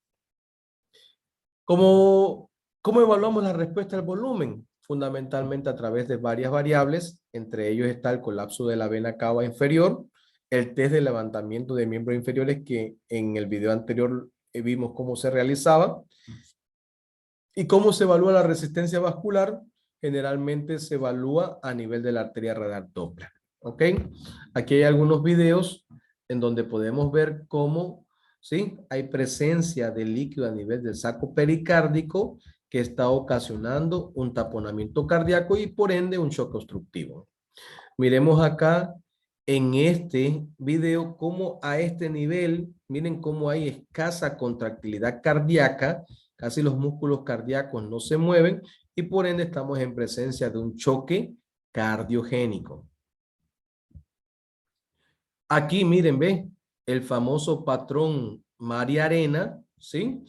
A: ¿Cómo evaluamos la respuesta al volumen? Fundamentalmente a través de varias variables, entre ellos está el colapso de la vena cava inferior, el test de levantamiento de miembros inferiores que en el video anterior vimos cómo se realizaba, y cómo se evalúa la resistencia vascular. Generalmente se evalúa a nivel de la arteria radar Doppler. ¿Ok? Aquí hay algunos videos en donde podemos ver cómo, ¿sí? Hay presencia de líquido a nivel del saco pericárdico que está ocasionando un taponamiento cardíaco y por ende un shock obstructivo. Miremos acá en este video cómo a este nivel, miren cómo hay escasa contractilidad cardíaca, casi los músculos cardíacos no se mueven y por ende estamos en presencia de un choque cardiogénico. Aquí miren, ve, el famoso patrón María Arena, ¿sí?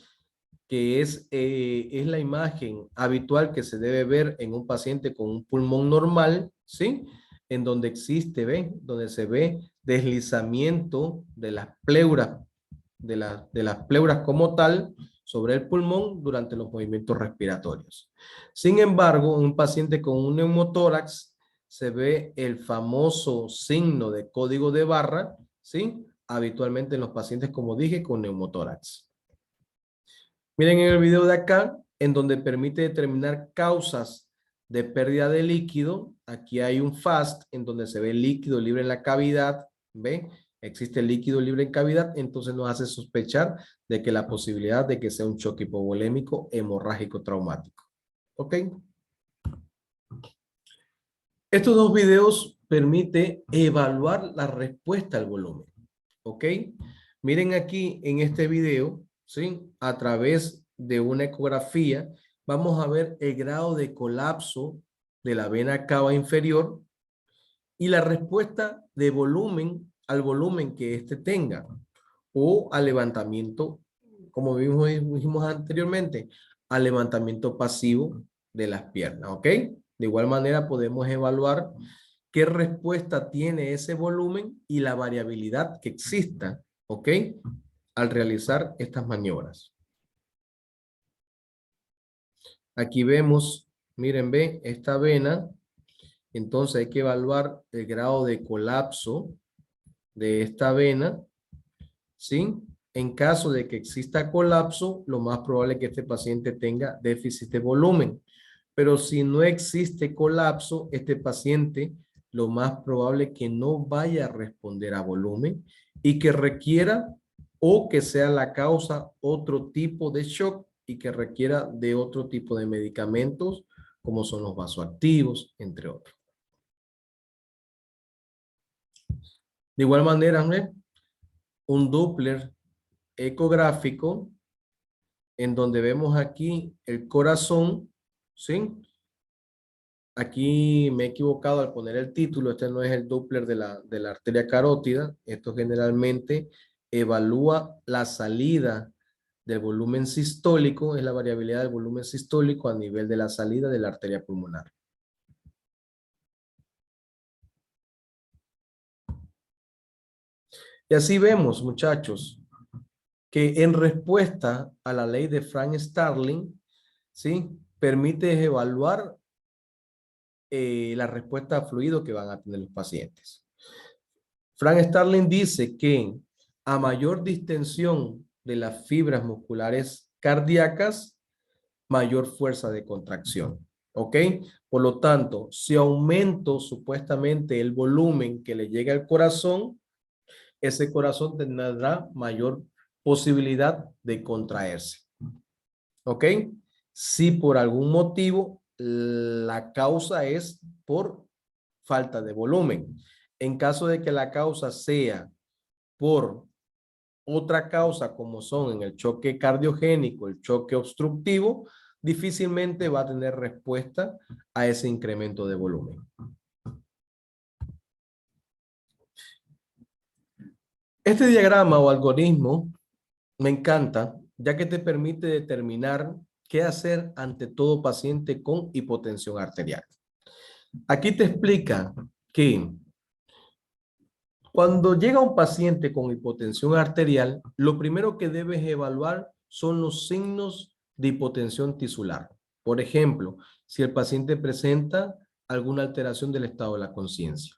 A: Que es la imagen habitual que se debe ver en un paciente con un pulmón normal, ¿sí? En donde existe, ¿ven? Donde se ve deslizamiento de las pleuras, de las pleuras como tal, sobre el pulmón durante los movimientos respiratorios. Sin embargo, en un paciente con un neumotórax se ve el famoso signo de código de barra, ¿sí? Habitualmente en los pacientes, como dije, con neumotórax. Miren en el video de acá, en donde permite determinar causas de pérdida de líquido. Aquí hay un FAST en donde se ve líquido libre en la cavidad. ¿Ve? Existe líquido libre en cavidad, entonces nos hace sospechar de que la posibilidad de que sea un choque hipovolémico hemorrágico traumático. ¿Ok? Estos dos videos permiten evaluar la respuesta al volumen. ¿Ok? Miren aquí en este video, ¿sí? A través de una ecografía, vamos a ver el grado de colapso de la vena cava inferior y la respuesta de volumen al volumen que éste tenga o al levantamiento, como dijimos anteriormente, al levantamiento pasivo de las piernas, ¿ok? De igual manera podemos evaluar qué respuesta tiene ese volumen y la variabilidad que exista, ¿ok? Al realizar estas maniobras. Aquí vemos, miren, ve, esta vena, entonces hay que evaluar el grado de colapso de esta vena, ¿sí? En caso de que exista colapso, lo más probable es que este paciente tenga déficit de volumen. Pero si no existe colapso, este paciente lo más probable es que no vaya a responder a volumen y que requiera o que sea la causa otro tipo de shock y que requiera de otro tipo de medicamentos como son los vasoactivos, entre otros. De igual manera, ¿no? Un Doppler ecográfico en donde vemos aquí el corazón, ¿sí? Aquí me he equivocado al poner el título, este no es el Doppler de la arteria carótida, esto generalmente evalúa la salida del volumen sistólico, es la variabilidad del volumen sistólico a nivel de la salida de la arteria pulmonar. Y así vemos, muchachos, que en respuesta a la ley de Frank Starling, ¿sí? Permite evaluar la respuesta a fluido que van a tener los pacientes. Frank Starling dice que a mayor distensión de las fibras musculares cardíacas, mayor fuerza de contracción. ¿Ok? Por lo tanto, si aumento supuestamente el volumen que le llega al corazón, ese corazón tendrá mayor posibilidad de contraerse. ¿Ok? Si por algún motivo la causa es por falta de volumen. En caso de que la causa sea por otra causa como son en el choque cardiogénico, el choque obstructivo, difícilmente va a tener respuesta a ese incremento de volumen. Este diagrama o algoritmo me encanta, ya que te permite determinar qué hacer ante todo paciente con hipotensión arterial. Aquí te explica que cuando llega un paciente con hipotensión arterial, lo primero que debes evaluar son los signos de hipotensión tisular. Por ejemplo, si el paciente presenta alguna alteración del estado de la conciencia.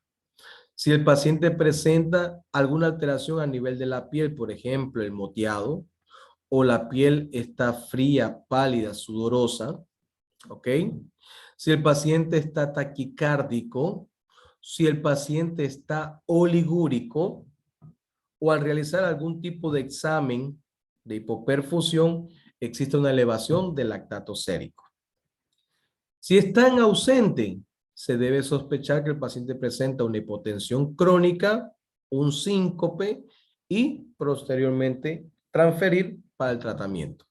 A: Si el paciente presenta alguna alteración a nivel de la piel, por ejemplo, el moteado, o la piel está fría, pálida, sudorosa, ¿ok? Si el paciente está taquicárdico, si el paciente está oligúrico o al realizar algún tipo de examen de hipoperfusión, existe una elevación del lactato sérico. Si están ausente, se debe sospechar que el paciente presenta una hipotensión crónica, un síncope y posteriormente transferir para el tratamiento.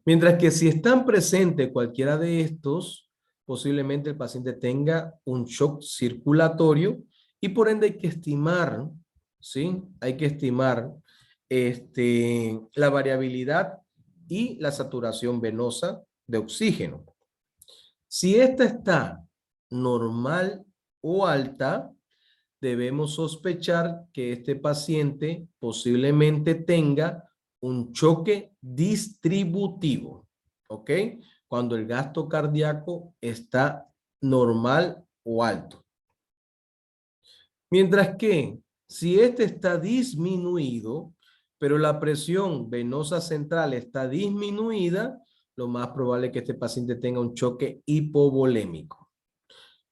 A: Mientras que si están presentes cualquiera de estos, posiblemente el paciente tenga un shock circulatorio y por ende hay que estimar, ¿sí? Hay que estimar la variabilidad y la saturación venosa de oxígeno. Si esta está normal o alta, debemos sospechar que este paciente posiblemente tenga un choque distributivo, ¿ok? Cuando el gasto cardíaco está normal o alto. Mientras que si este está disminuido, pero la presión venosa central está disminuida, lo más probable es que este paciente tenga un choque hipovolémico.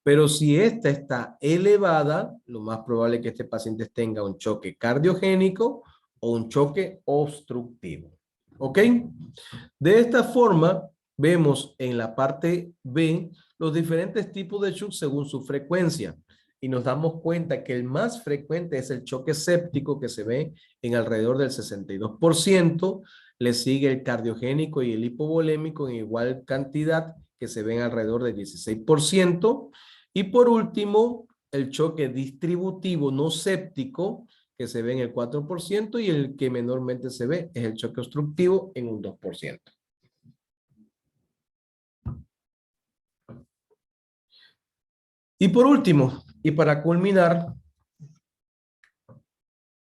A: Pero si esta está elevada, lo más probable es que este paciente tenga un choque cardiogénico o un choque obstructivo. ¿Ok? De esta forma, vemos en la parte B los diferentes tipos de shock según su frecuencia. Y nos damos cuenta que el más frecuente es el choque séptico, que se ve en alrededor del 62%. Le sigue el cardiogénico y el hipovolémico en igual cantidad, que se ven alrededor del 16%. Y por último, el choque distributivo no séptico, que se ve en el 4%, y el que menormente se ve es el choque obstructivo en un 2%. Y por último, y para culminar,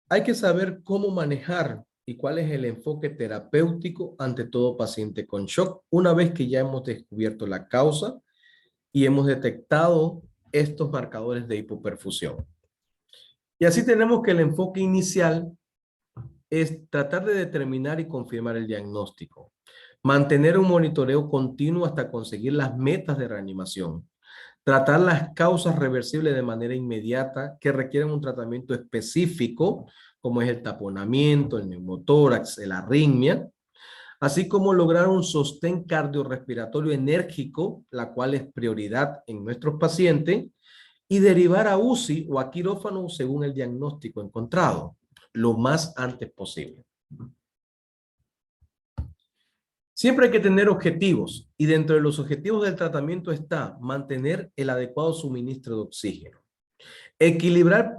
A: hay que saber cómo manejar y cuál es el enfoque terapéutico ante todo paciente con shock, una vez que ya hemos descubierto la causa y hemos detectado estos marcadores de hipoperfusión. Y así tenemos que el enfoque inicial es tratar de determinar y confirmar el diagnóstico, mantener un monitoreo continuo hasta conseguir las metas de reanimación, tratar las causas reversibles de manera inmediata que requieren un tratamiento específico, como es el taponamiento, el neumotórax, la arritmia, así como lograr un sostén cardiorrespiratorio enérgico, la cual es prioridad en nuestros pacientes, y derivar a UCI o a quirófano según el diagnóstico encontrado, lo más antes posible. Siempre hay que tener objetivos y dentro de los objetivos del tratamiento está mantener el adecuado suministro de oxígeno, equilibrar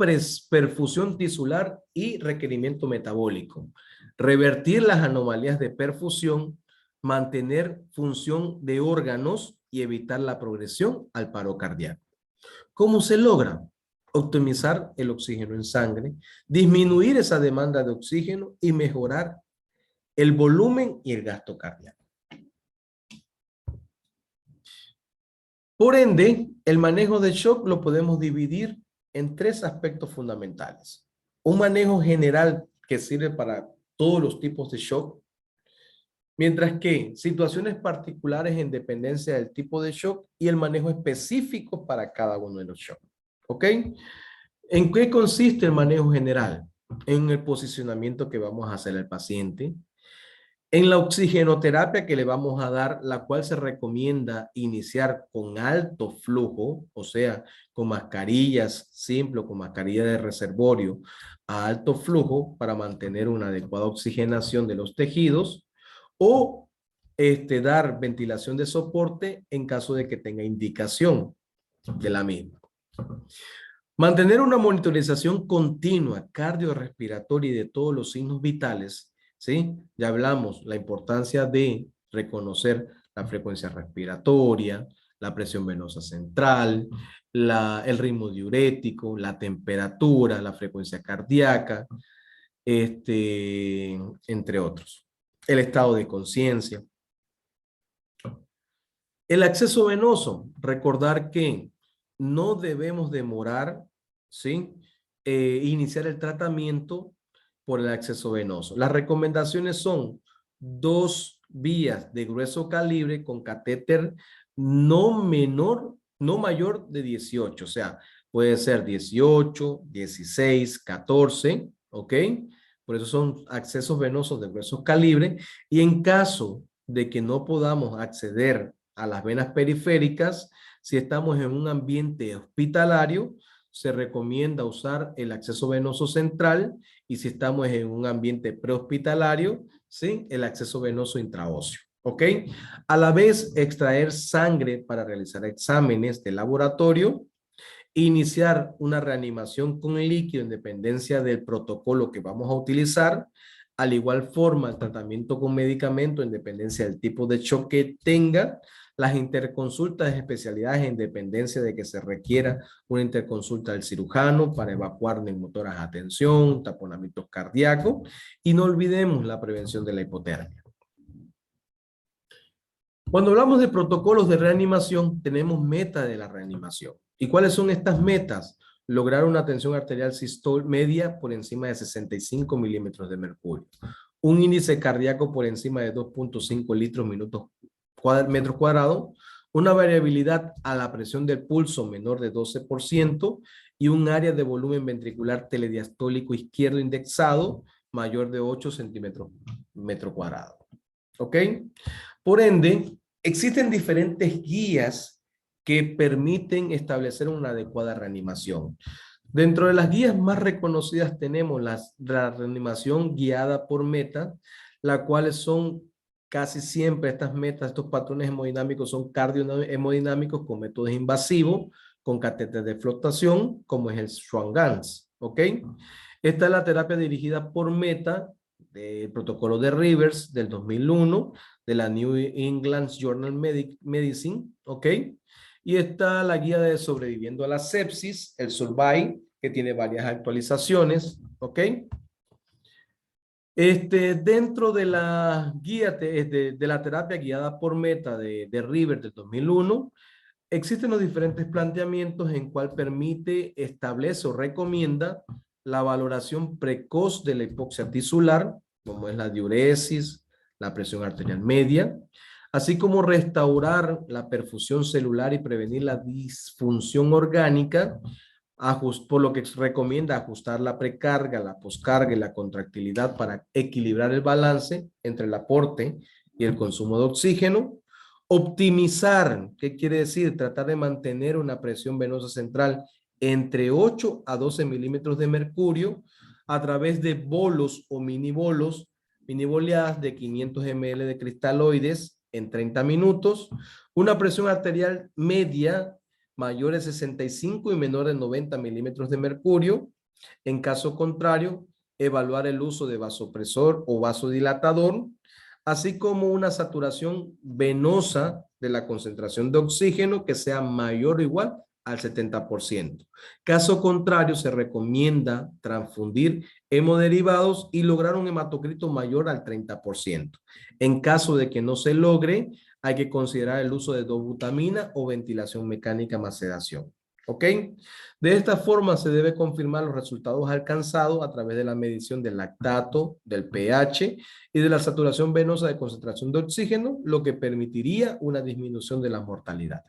A: perfusión tisular y requerimiento metabólico, revertir las anomalías de perfusión, mantener función de órganos y evitar la progresión al paro cardíaco. ¿Cómo se logra? Optimizar el oxígeno en sangre, disminuir esa demanda de oxígeno y mejorar el volumen y el gasto cardíaco. Por ende, el manejo de shock lo podemos dividir en tres aspectos fundamentales. Un manejo general que sirve para todos los tipos de shock, mientras que situaciones particulares en dependencia del tipo de shock y el manejo específico para cada uno de los shocks. ¿Ok? ¿En qué consiste el manejo general? En el posicionamiento que vamos a hacer al paciente, en la oxigenoterapia que le vamos a dar, la cual se recomienda iniciar con alto flujo, o sea, con mascarillas simples, con mascarilla de reservorio a alto flujo para mantener una adecuada oxigenación de los tejidos, o dar ventilación de soporte en caso de que tenga indicación de la misma. Mantener una monitorización continua cardiorrespiratoria y de todos los signos vitales, ¿sí? Ya hablamos la importancia de reconocer la frecuencia respiratoria, la presión venosa central, el ritmo diurético, la temperatura, la frecuencia cardíaca, entre otros. El estado de conciencia. El acceso venoso, recordar que no debemos demorar, ¿sí? Iniciar el tratamiento por el acceso venoso. Las recomendaciones son 2 vías de grueso calibre con catéter no mayor de 18, o sea, puede ser 18, 16, 14, ¿ok? Por eso son accesos venosos de grueso calibre y en caso de que no podamos acceder a las venas periféricas, si estamos en un ambiente hospitalario, se recomienda usar el acceso venoso central y si estamos en un ambiente prehospitalario, ¿sí? El acceso venoso intraóseo. ¿Ok? A la vez, extraer sangre para realizar exámenes de laboratorio, iniciar una reanimación con el líquido en dependencia del protocolo que vamos a utilizar, al igual forma el tratamiento con medicamento en dependencia del tipo de shock que tenga, las interconsultas de especialidades en dependencia de que se requiera una interconsulta del cirujano para evacuar neumotoras a tensión, taponamientos cardíacos y no olvidemos la prevención de la hipotermia. Cuando hablamos de protocolos de reanimación, tenemos meta de la reanimación. ¿Y cuáles son estas metas? Lograr una tensión arterial sistólica media por encima de 65 milímetros de mercurio. Un índice cardíaco por encima de 2.5 litros metros cuadrados. Una variabilidad a la presión del pulso menor de 12% y un área de volumen ventricular telediastólico izquierdo indexado mayor de 8 centímetros metro cuadrado. ¿Ok? Por ende, existen diferentes guías que permiten establecer una adecuada reanimación. Dentro de las guías más reconocidas tenemos la reanimación guiada por meta, las cuales son casi siempre estas metas, estos patrones hemodinámicos son cardiohemodinámicos con métodos invasivos, con catéter de flotación, como es el Swan-Ganz, ¿ok? Esta es la terapia dirigida por meta, del protocolo de Rivers del 2001, de la New England Journal Medicine, ¿ok? Y está la guía de sobreviviendo a la sepsis, el Survive, que tiene varias actualizaciones, ¿ok? Dentro de la guía de la terapia guiada por Meta de River del 2001, existen los diferentes planteamientos en cual permite, establece o recomienda la valoración precoz de la hipoxia tisular, como es la diuresis, la presión arterial media, así como restaurar la perfusión celular y prevenir la disfunción orgánica, por lo que recomienda ajustar la precarga, la poscarga y la contractilidad para equilibrar el balance entre el aporte y el consumo de oxígeno. Optimizar, ¿qué quiere decir? Tratar de mantener una presión venosa central entre 8 a 12 milímetros de mercurio a través de bolos o mini boleadas de 500 ml de cristaloides en 30 minutos. Una presión arterial media mayor de 65 y menor de 90 milímetros de mercurio. En caso contrario, evaluar el uso de vasopresor o vasodilatador, así como una saturación venosa de la concentración de oxígeno que sea mayor o igual al 70%. Caso contrario, se recomienda transfundir hemoderivados y lograr un hematocrito mayor al 30%. En caso de que no se logre, hay que considerar el uso de dobutamina o ventilación mecánica más sedación. ¿Ok? De esta forma se debe confirmar los resultados alcanzados a través de la medición del lactato, del pH y de la saturación venosa de concentración de oxígeno, lo que permitiría una disminución de la mortalidad.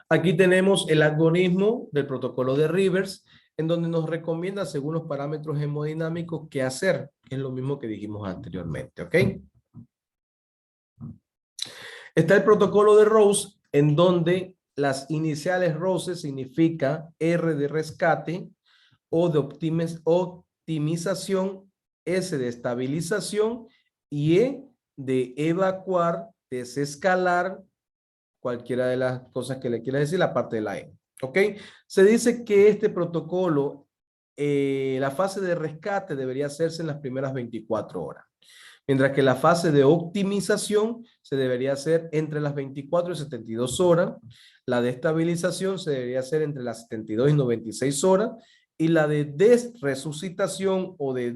A: Aquí tenemos el algoritmo del protocolo de Rivers, en donde nos recomienda, según los parámetros hemodinámicos, qué hacer, que es lo mismo que dijimos anteriormente, ¿ok? Está el protocolo de Rose, en donde las iniciales Rose significa R de rescate, O de optimización, S de estabilización y E de evacuar, desescalar, cualquiera de las cosas que le quiera decir, la parte de la E. ¿Ok? Se dice que este protocolo, la fase de rescate debería hacerse en las primeras 24 horas. Mientras que la fase de optimización se debería hacer entre las 24 y 72 horas. La de estabilización se debería hacer entre las 72 y 96 horas. Y la de desresucitación o de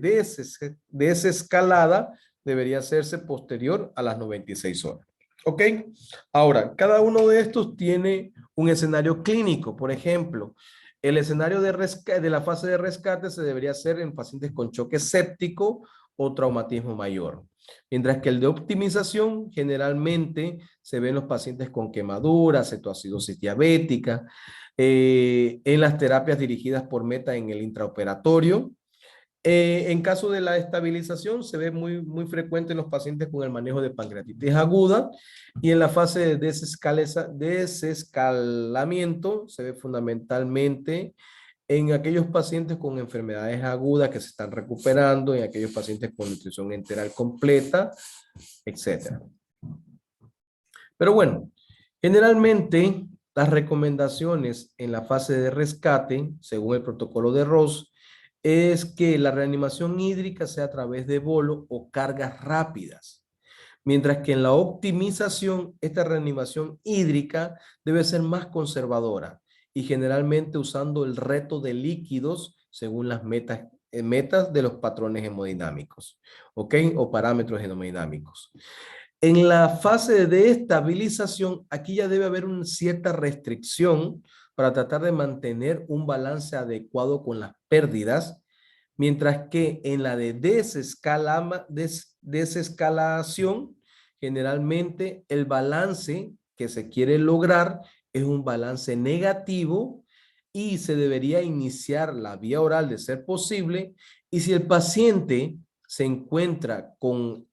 A: desescalada debería hacerse posterior a las 96 horas. ¿Ok? Ahora, cada uno de estos tiene un escenario clínico. Por ejemplo, el escenario de la fase de rescate se debería hacer en pacientes con choque séptico o traumatismo mayor. Mientras que el de optimización generalmente se ve en los pacientes con quemaduras, cetoacidosis diabética, en las terapias dirigidas por Meta en el intraoperatorio. En caso de la estabilización, se ve muy frecuente en los pacientes con el manejo de pancreatitis aguda y en la fase de desescalamiento se ve fundamentalmente en aquellos pacientes con enfermedades agudas que se están recuperando, en aquellos pacientes con nutrición enteral completa, etc. Pero bueno, generalmente las recomendaciones en la fase de rescate, según el protocolo de Ross, es que la reanimación hídrica sea a través de bolo o cargas rápidas. Mientras que en la optimización, esta reanimación hídrica debe ser más conservadora y generalmente usando el reto de líquidos según las metas de los patrones hemodinámicos, ¿ok? O parámetros hemodinámicos. En la fase de estabilización, aquí ya debe haber una cierta restricción para tratar de mantener un balance adecuado con las pérdidas, mientras que en la de desescalación, generalmente el balance que se quiere lograr es un balance negativo y se debería iniciar la vía oral de ser posible. Y si el paciente se encuentra con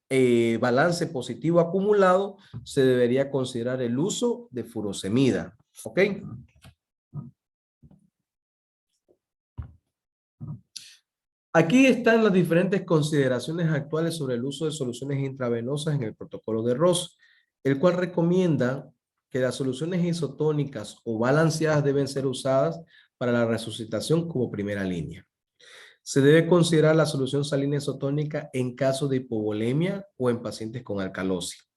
A: balance positivo acumulado, se debería considerar el uso de furosemida. ¿Ok? Aquí están las diferentes consideraciones actuales sobre el uso de soluciones intravenosas en el protocolo de Ross, el cual recomienda que las soluciones isotónicas o balanceadas deben ser usadas para la resucitación como primera línea. Se debe considerar la solución salina isotónica en caso de hipovolemia o en pacientes con alcalosis.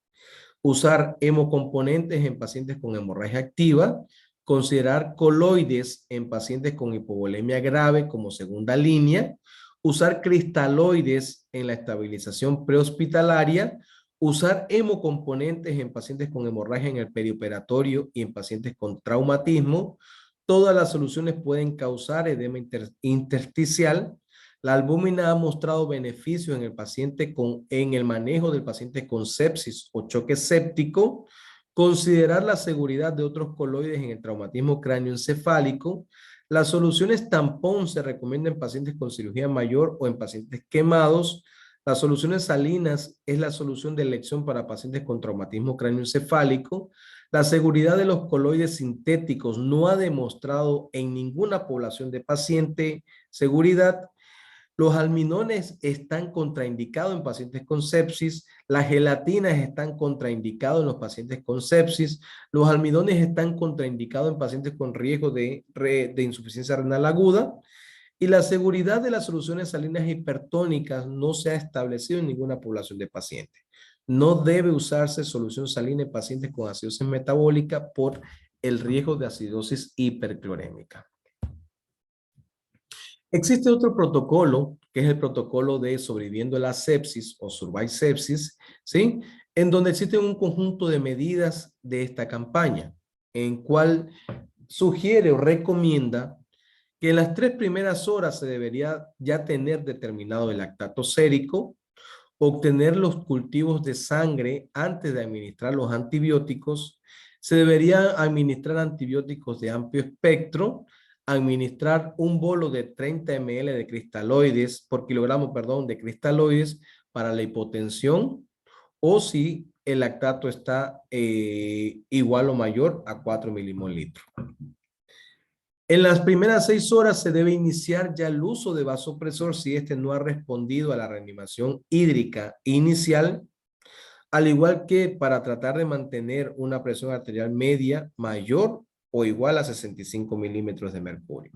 A: Usar hemocomponentes en pacientes con hemorragia activa. Considerar coloides en pacientes con hipovolemia grave como segunda línea. usar cristaloides en la estabilización prehospitalaria, usar hemocomponentes en pacientes con hemorragia en el perioperatorio y en pacientes con traumatismo. Todas las soluciones pueden causar edema intersticial. La albúmina ha mostrado beneficios en el paciente en el manejo del paciente con sepsis o choque séptico. Considerar la seguridad de otros coloides en el traumatismo cráneoencefálico. Las soluciones tampón se recomiendan en pacientes con cirugía mayor o en pacientes quemados. Las soluciones salinas es la solución de elección para pacientes con traumatismo cráneoencefálico. La seguridad de los coloides sintéticos no ha demostrado en ninguna población de paciente seguridad. Los almidones están contraindicados en pacientes con sepsis. Las gelatinas están contraindicados en los pacientes con sepsis. Los almidones están contraindicados en pacientes con riesgo de insuficiencia renal aguda. Y la seguridad de las soluciones salinas hipertónicas no se ha establecido en ninguna población de pacientes. No debe usarse solución salina en pacientes con acidosis metabólica por el riesgo de acidosis hiperclorémica. Existe otro protocolo, que es el protocolo de sobreviviendo a la sepsis o survive sepsis, ¿sí? En donde existe un conjunto de medidas de esta campaña, en cual sugiere o recomienda que en las 3 primeras horas se debería ya tener determinado el lactato sérico, obtener los cultivos de sangre antes de administrar los antibióticos, se debería administrar antibióticos de amplio espectro, administrar un bolo de 30 ml de cristaloides por kilogramo, perdón, de cristaloides para la hipotensión, o si el lactato está igual o mayor a 4 milimolitros. En las primeras 6 horas se debe iniciar ya el uso de vasopresor si este no ha respondido a la reanimación hídrica inicial, al igual que para tratar de mantener una presión arterial media mayor o igual a 65 milímetros de mercurio.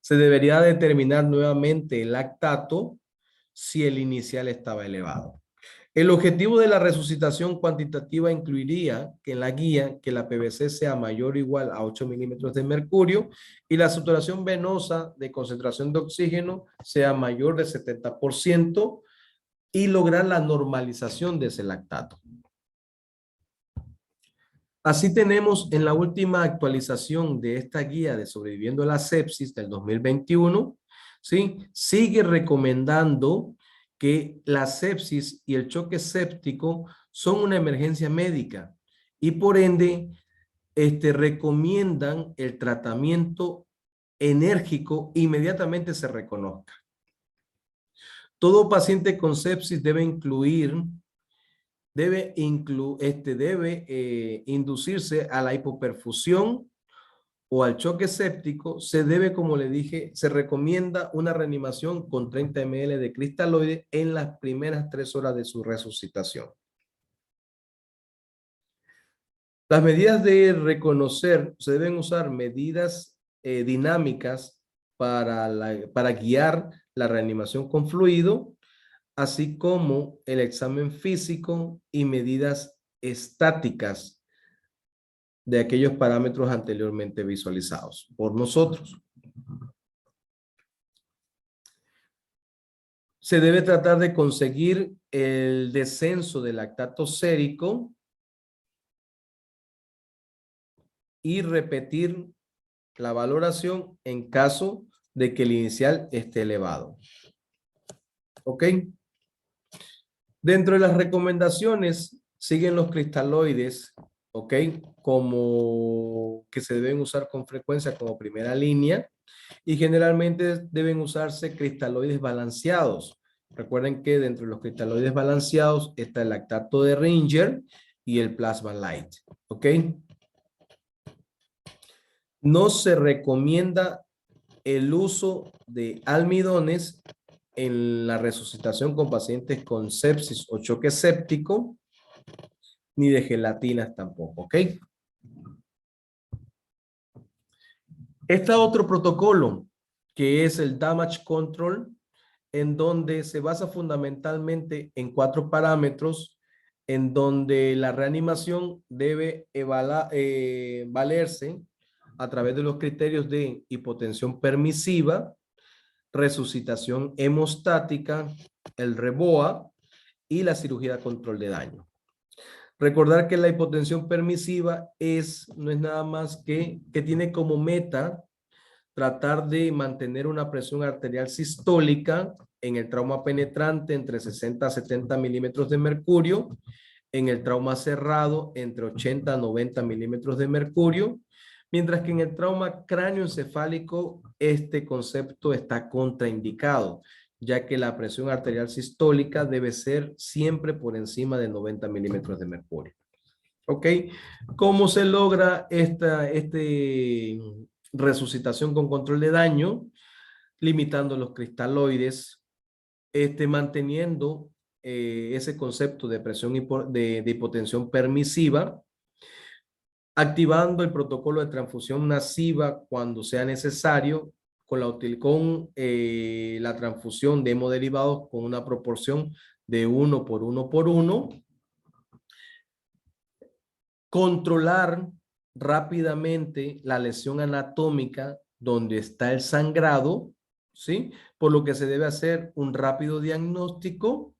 A: Se debería determinar nuevamente el lactato si el inicial estaba elevado. El objetivo de la resucitación cuantitativa incluiría que en la guía que la PVC sea mayor o igual a 8 milímetros de mercurio y la saturación venosa de concentración de oxígeno sea mayor de 70% y lograr la normalización de ese lactato. Así tenemos en la última actualización de esta guía de sobreviviendo a la sepsis del 2021, ¿sí? Sigue recomendando que la sepsis y el choque séptico son una emergencia médica y por ende recomiendan el tratamiento enérgico inmediatamente se reconozca. Todo paciente con sepsis debe inducirse a la hipoperfusión o al choque séptico. Se debe, como le dije, se recomienda una reanimación con 30 ml de cristaloide en las primeras 3 horas de su resucitación. Las medidas de reconocer, se deben usar medidas dinámicas para guiar la reanimación con fluido, así como el examen físico y medidas estáticas de aquellos parámetros anteriormente visualizados por nosotros. Se debe tratar de conseguir el descenso del lactato sérico y repetir la valoración en caso de que el inicial esté elevado. ¿Ok? Dentro de las recomendaciones siguen los cristaloides, ¿ok? Como que se deben usar con frecuencia como primera línea y generalmente deben usarse cristaloides balanceados. Recuerden que dentro de los cristaloides balanceados está el lactato de Ringer y el plasma light, ¿ok? No se recomienda el uso de almidones en la resucitación con pacientes con sepsis o choque séptico, ni de gelatinas tampoco, ¿ok? Está otro protocolo, que es el Damage Control, en donde se basa fundamentalmente en 4 parámetros, en donde la reanimación debe valerse a través de los criterios de hipotensión permisiva, resucitación hemostática, el REBOA y la cirugía de control de daño. Recordar que la hipotensión permisiva no es nada más que tiene como meta tratar de mantener una presión arterial sistólica en el trauma penetrante entre 60 a 70 milímetros de mercurio, en el trauma cerrado entre 80 a 90 milímetros de mercurio, mientras que en el trauma cráneoencefálico este concepto está contraindicado, ya que la presión arterial sistólica debe ser siempre por encima de 90 milímetros de mercurio. ¿Ok? ¿Cómo se logra esta resucitación con control de daño? Limitando los cristaloides, manteniendo ese concepto de presión de hipotensión permisiva, activando el protocolo de transfusión masiva cuando sea necesario, con la transfusión de hemoderivados con una proporción de 1 por 1 por 1, controlar rápidamente la lesión anatómica donde está el sangrado, ¿sí? Por lo que se debe hacer un rápido diagnóstico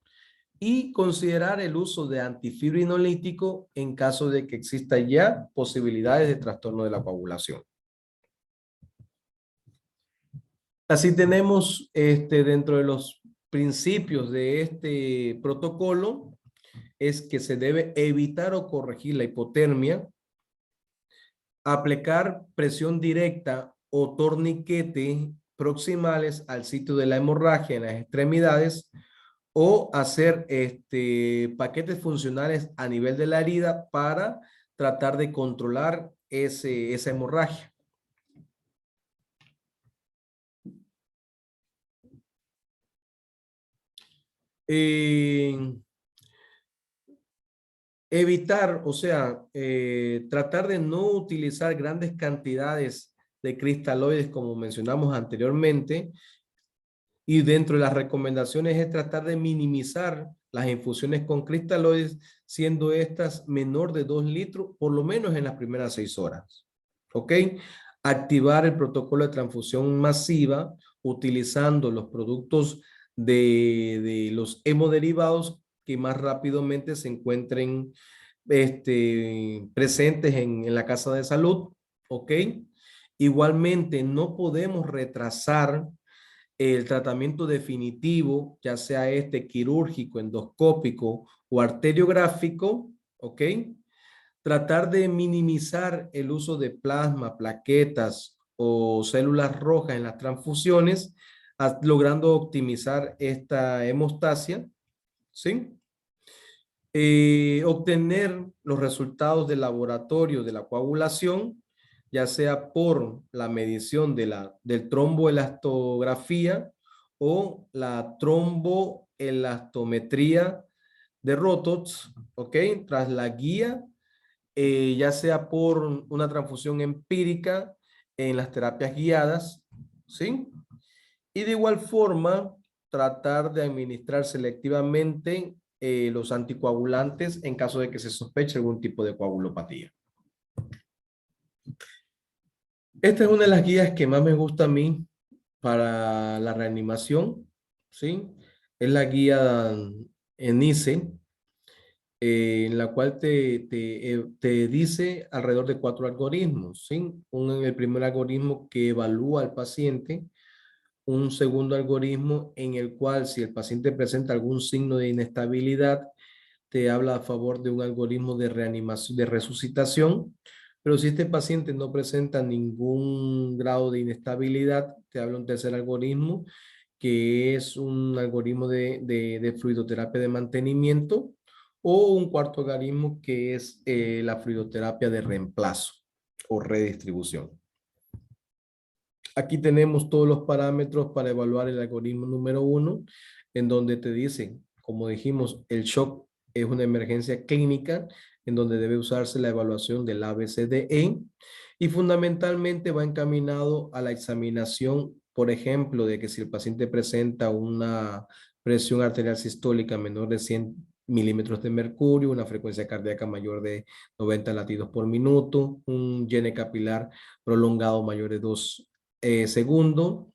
A: y considerar el uso de antifibrinolítico en caso de que exista ya posibilidades de trastorno de la coagulación. Así tenemos dentro de los principios de este protocolo es que se debe evitar o corregir la hipotermia, aplicar presión directa o torniquete proximales al sitio de la hemorragia en las extremidades o hacer paquetes funcionales a nivel de la herida para tratar de controlar esa hemorragia. Evitar, o sea, tratar de no utilizar grandes cantidades de cristaloides como mencionamos anteriormente, y dentro de las recomendaciones es tratar de minimizar las infusiones con cristaloides, siendo estas menor de 2 litros, por lo menos en las primeras 6 horas. ¿Ok? Activar el protocolo de transfusión masiva utilizando los productos de los hemoderivados que más rápidamente se encuentren presentes en la casa de salud. ¿Ok? Igualmente, no podemos retrasar el tratamiento definitivo, ya sea quirúrgico, endoscópico o arteriográfico, ¿ok? Tratar de minimizar el uso de plasma, plaquetas o células rojas en las transfusiones, logrando optimizar esta hemostasia, ¿sí? Obtener los resultados del laboratorio de la coagulación, ya sea por la medición del tromboelastografía o la tromboelastometría de Rotox, ¿ok? Tras la guía, ya sea por una transfusión empírica en las terapias guiadas, ¿sí? Y de igual forma, tratar de administrar selectivamente los anticoagulantes en caso de que se sospeche algún tipo de coagulopatía. Esta es una de las guías que más me gusta a mí para la reanimación, ¿sí? Es la guía ENICE, en la cual te dice alrededor de 4 algoritmos, ¿sí? El primer algoritmo que evalúa al paciente, un segundo algoritmo en el cual si el paciente presenta algún signo de inestabilidad, te habla a favor de un algoritmo de reanimación, de resucitación, pero si este paciente no presenta ningún grado de inestabilidad, te habla un tercer algoritmo, que es un algoritmo de fluidoterapia de mantenimiento, o un cuarto algoritmo que es la fluidoterapia de reemplazo o redistribución. Aquí tenemos todos los parámetros para evaluar el algoritmo número 1, en donde te dice, como dijimos, el shock es una emergencia clínica, en donde debe usarse la evaluación del ABCDE, y fundamentalmente va encaminado a la examinación, por ejemplo, de que si el paciente presenta una presión arterial sistólica menor de 100 milímetros de mercurio, una frecuencia cardíaca mayor de 90 latidos por minuto, un llene capilar prolongado mayor de 2 segundo,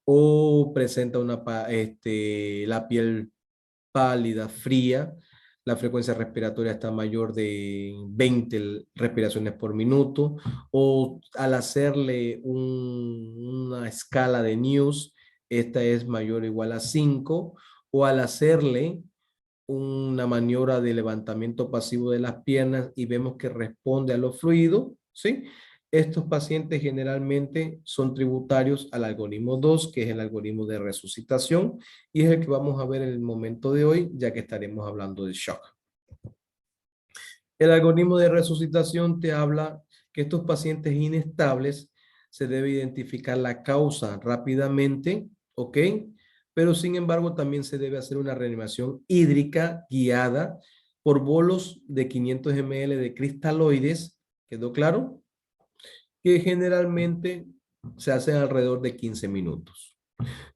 A: o presenta la piel pálida, fría, la frecuencia respiratoria está mayor de 20 respiraciones por minuto, o al hacerle una escala de News, esta es mayor o igual a 5, o al hacerle una maniobra de levantamiento pasivo de las piernas y vemos que responde a los fluidos, ¿sí? Estos pacientes generalmente son tributarios al algoritmo 2, que es el algoritmo de resucitación, y es el que vamos a ver en el momento de hoy, ya que estaremos hablando de shock. El algoritmo de resucitación te habla que estos pacientes inestables se debe identificar la causa rápidamente, ¿ok? Pero sin embargo también se debe hacer una reanimación hídrica guiada por bolos de 500 ml de cristaloides, ¿quedó claro? Que generalmente se hacen alrededor de 15 minutos.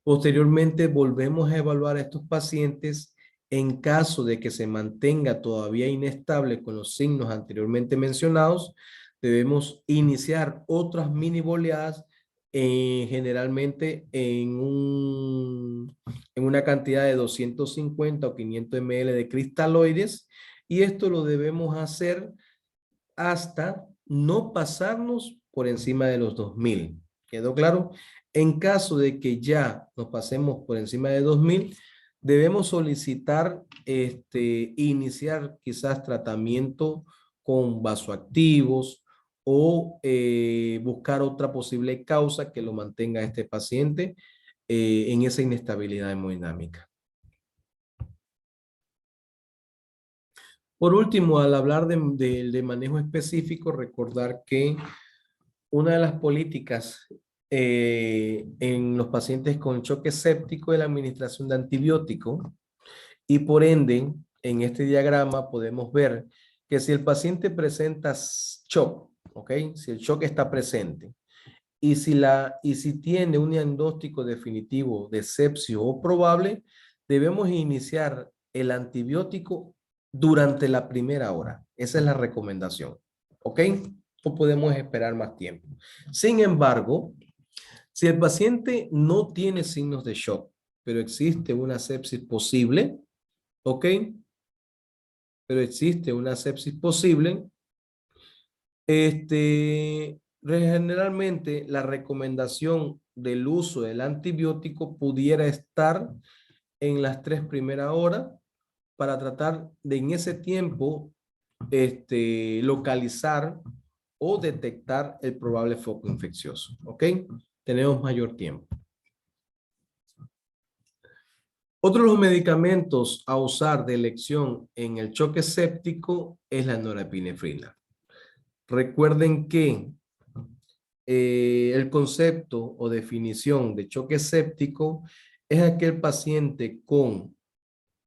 A: Posteriormente volvemos a evaluar a estos pacientes en caso de que se mantenga todavía inestable con los signos anteriormente mencionados. Debemos iniciar otras mini boleadas generalmente en una cantidad de 250 o 500 ml de cristaloides, y esto lo debemos hacer hasta no pasarnos por encima de los 2000. ¿Quedó claro? En caso de que ya nos pasemos por encima de 2000, debemos solicitar iniciar quizás tratamiento con vasoactivos o buscar otra posible causa que lo mantenga a este paciente en esa inestabilidad hemodinámica. Por último, al hablar de manejo específico, recordar que una de las políticas en los pacientes con choque séptico es la administración de antibiótico, y por ende, en este diagrama podemos ver que si el paciente presenta shock, ¿ok? Si el shock está presente y si tiene un diagnóstico definitivo de sepsis o probable, debemos iniciar el antibiótico durante la primera hora. Esa es la recomendación, ¿ok? No podemos esperar más tiempo. Sin embargo, si el paciente no tiene signos de shock, pero existe una sepsis posible, ¿ok? Pero existe una sepsis posible, generalmente la recomendación del uso del antibiótico pudiera estar en las 3 primeras horas para tratar de en ese tiempo localizar o detectar el probable foco infeccioso, ¿ok? Tenemos mayor tiempo. Otro de los medicamentos a usar de elección en el choque séptico es la norepinefrina. Recuerden que el concepto o definición de choque séptico es aquel paciente con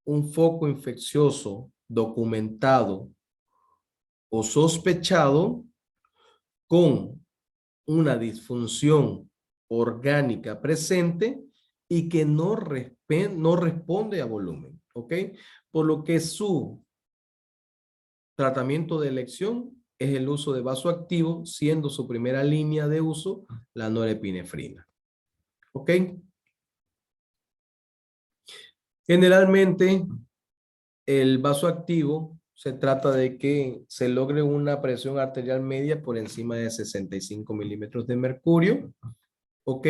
A: un foco infeccioso documentado o sospechado con una disfunción orgánica presente y que no responde a volumen, ¿ok? Por lo que su tratamiento de elección es el uso de vasoactivo, siendo su primera línea de uso la norepinefrina, ¿ok? Generalmente, el vasoactivo se trata de que se logre una presión arterial media por encima de 65 milímetros de mercurio, ¿ok?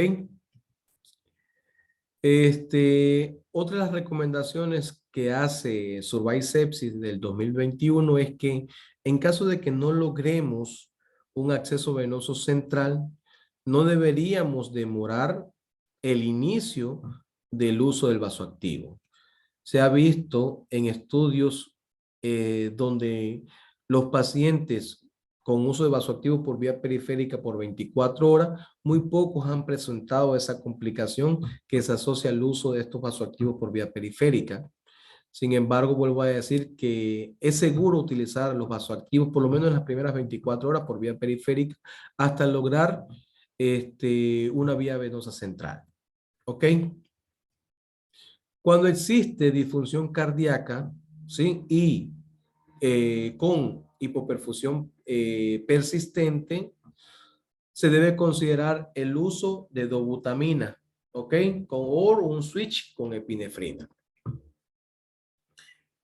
A: Otra de las recomendaciones que hace Survive Sepsis del 2021 es que en caso de que no logremos un acceso venoso central, no deberíamos demorar el inicio del uso del vasoactivo. Se ha visto en estudios donde los pacientes con uso de vasoactivo por vía periférica por 24 horas, muy pocos han presentado esa complicación que se asocia al uso de estos vasoactivos por vía periférica. Sin embargo, vuelvo a decir que es seguro utilizar los vasoactivos por lo menos en las primeras 24 horas por vía periférica hasta lograr una vía venosa central. ¿Ok? Cuando existe disfunción cardíaca, ¿sí? Y con hipoperfusión persistente, se debe considerar el uso de dobutamina, ¿ok? O un switch con epinefrina.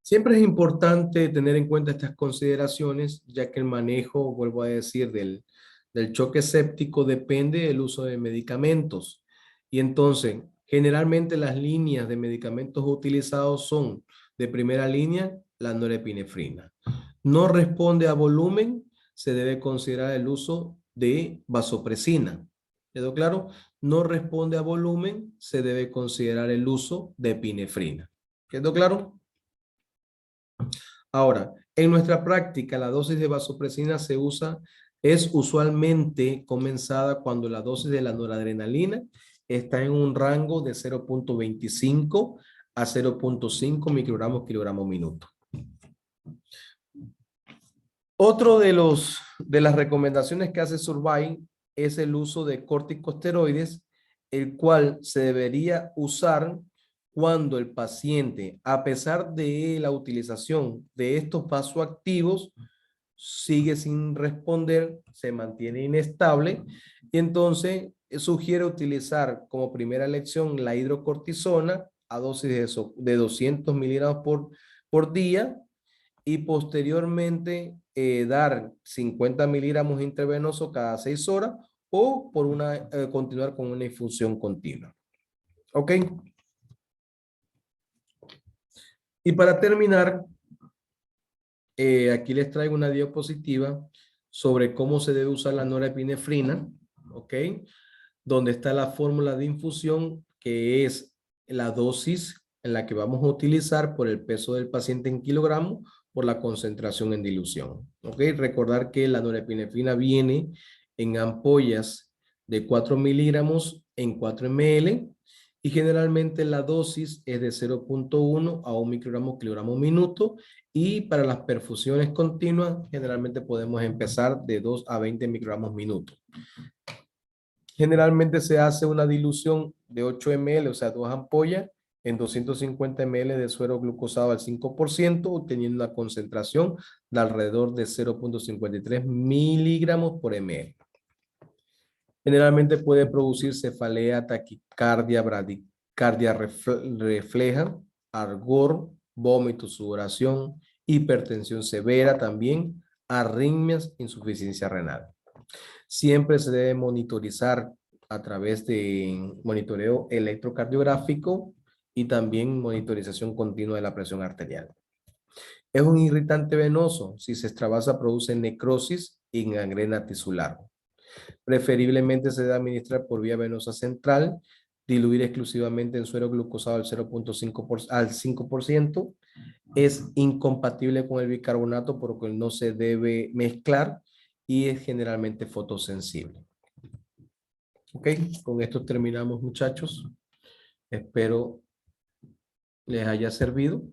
A: Siempre es importante tener en cuenta estas consideraciones, ya que el manejo, vuelvo a decir, del choque séptico depende del uso de medicamentos. Y entonces, generalmente las líneas de medicamentos utilizados son de primera línea la norepinefrina. No responde a volumen, se debe considerar el uso de vasopresina. ¿Quedó claro? No responde a volumen, se debe considerar el uso de epinefrina. ¿Quedó claro? Ahora, en nuestra práctica, la dosis de vasopresina es usualmente comenzada cuando la dosis de la noradrenalina está en un rango de 0.25 a 0.5 microgramos kilogramo minuto. Otro de las recomendaciones que hace Survey es el uso de corticosteroides, el cual se debería usar cuando el paciente, a pesar de la utilización de estos vasoactivos, sigue sin responder, se mantiene inestable y entonces sugiere utilizar como primera elección la hidrocortisona a dosis de 200 miligramos por día y posteriormente dar 50 miligramos intravenoso cada 6 horas o continuar con una infusión continua. ¿Ok? Y para terminar, aquí les traigo una diapositiva sobre cómo se debe usar la norepinefrina, ¿ok? Donde está la fórmula de infusión, que es la dosis en la que vamos a utilizar por el peso del paciente en kilogramos por la concentración en dilución, ¿ok? Recordar que la norepinefrina viene en ampollas de 4 miligramos en 4 ml y generalmente la dosis es de 0.1 a 1 microgramo kilogramo minuto y para las perfusiones continuas generalmente podemos empezar de 2 a 20 microgramos minuto. Generalmente se hace una dilución de 8 ml, o sea, 2 ampollas en 250 ml de suero glucosado al 5%, obteniendo una concentración de alrededor de 0.53 miligramos por ml. Generalmente puede producir cefalea, taquicardia, bradicardia refleja, ardor, vómito, sudoración, hipertensión severa también, arritmias, insuficiencia renal. Siempre se debe monitorizar a través de monitoreo electrocardiográfico y también monitorización continua de la presión arterial. Es un irritante venoso. Si se extravasa produce necrosis y gangrena tisular. Preferiblemente se debe administrar por vía venosa central, diluir exclusivamente en suero glucosado al 0.5 al 5%. Es incompatible con el bicarbonato, por lo que no se debe mezclar y es generalmente fotosensible. Ok, con esto terminamos, muchachos. Espero les haya servido.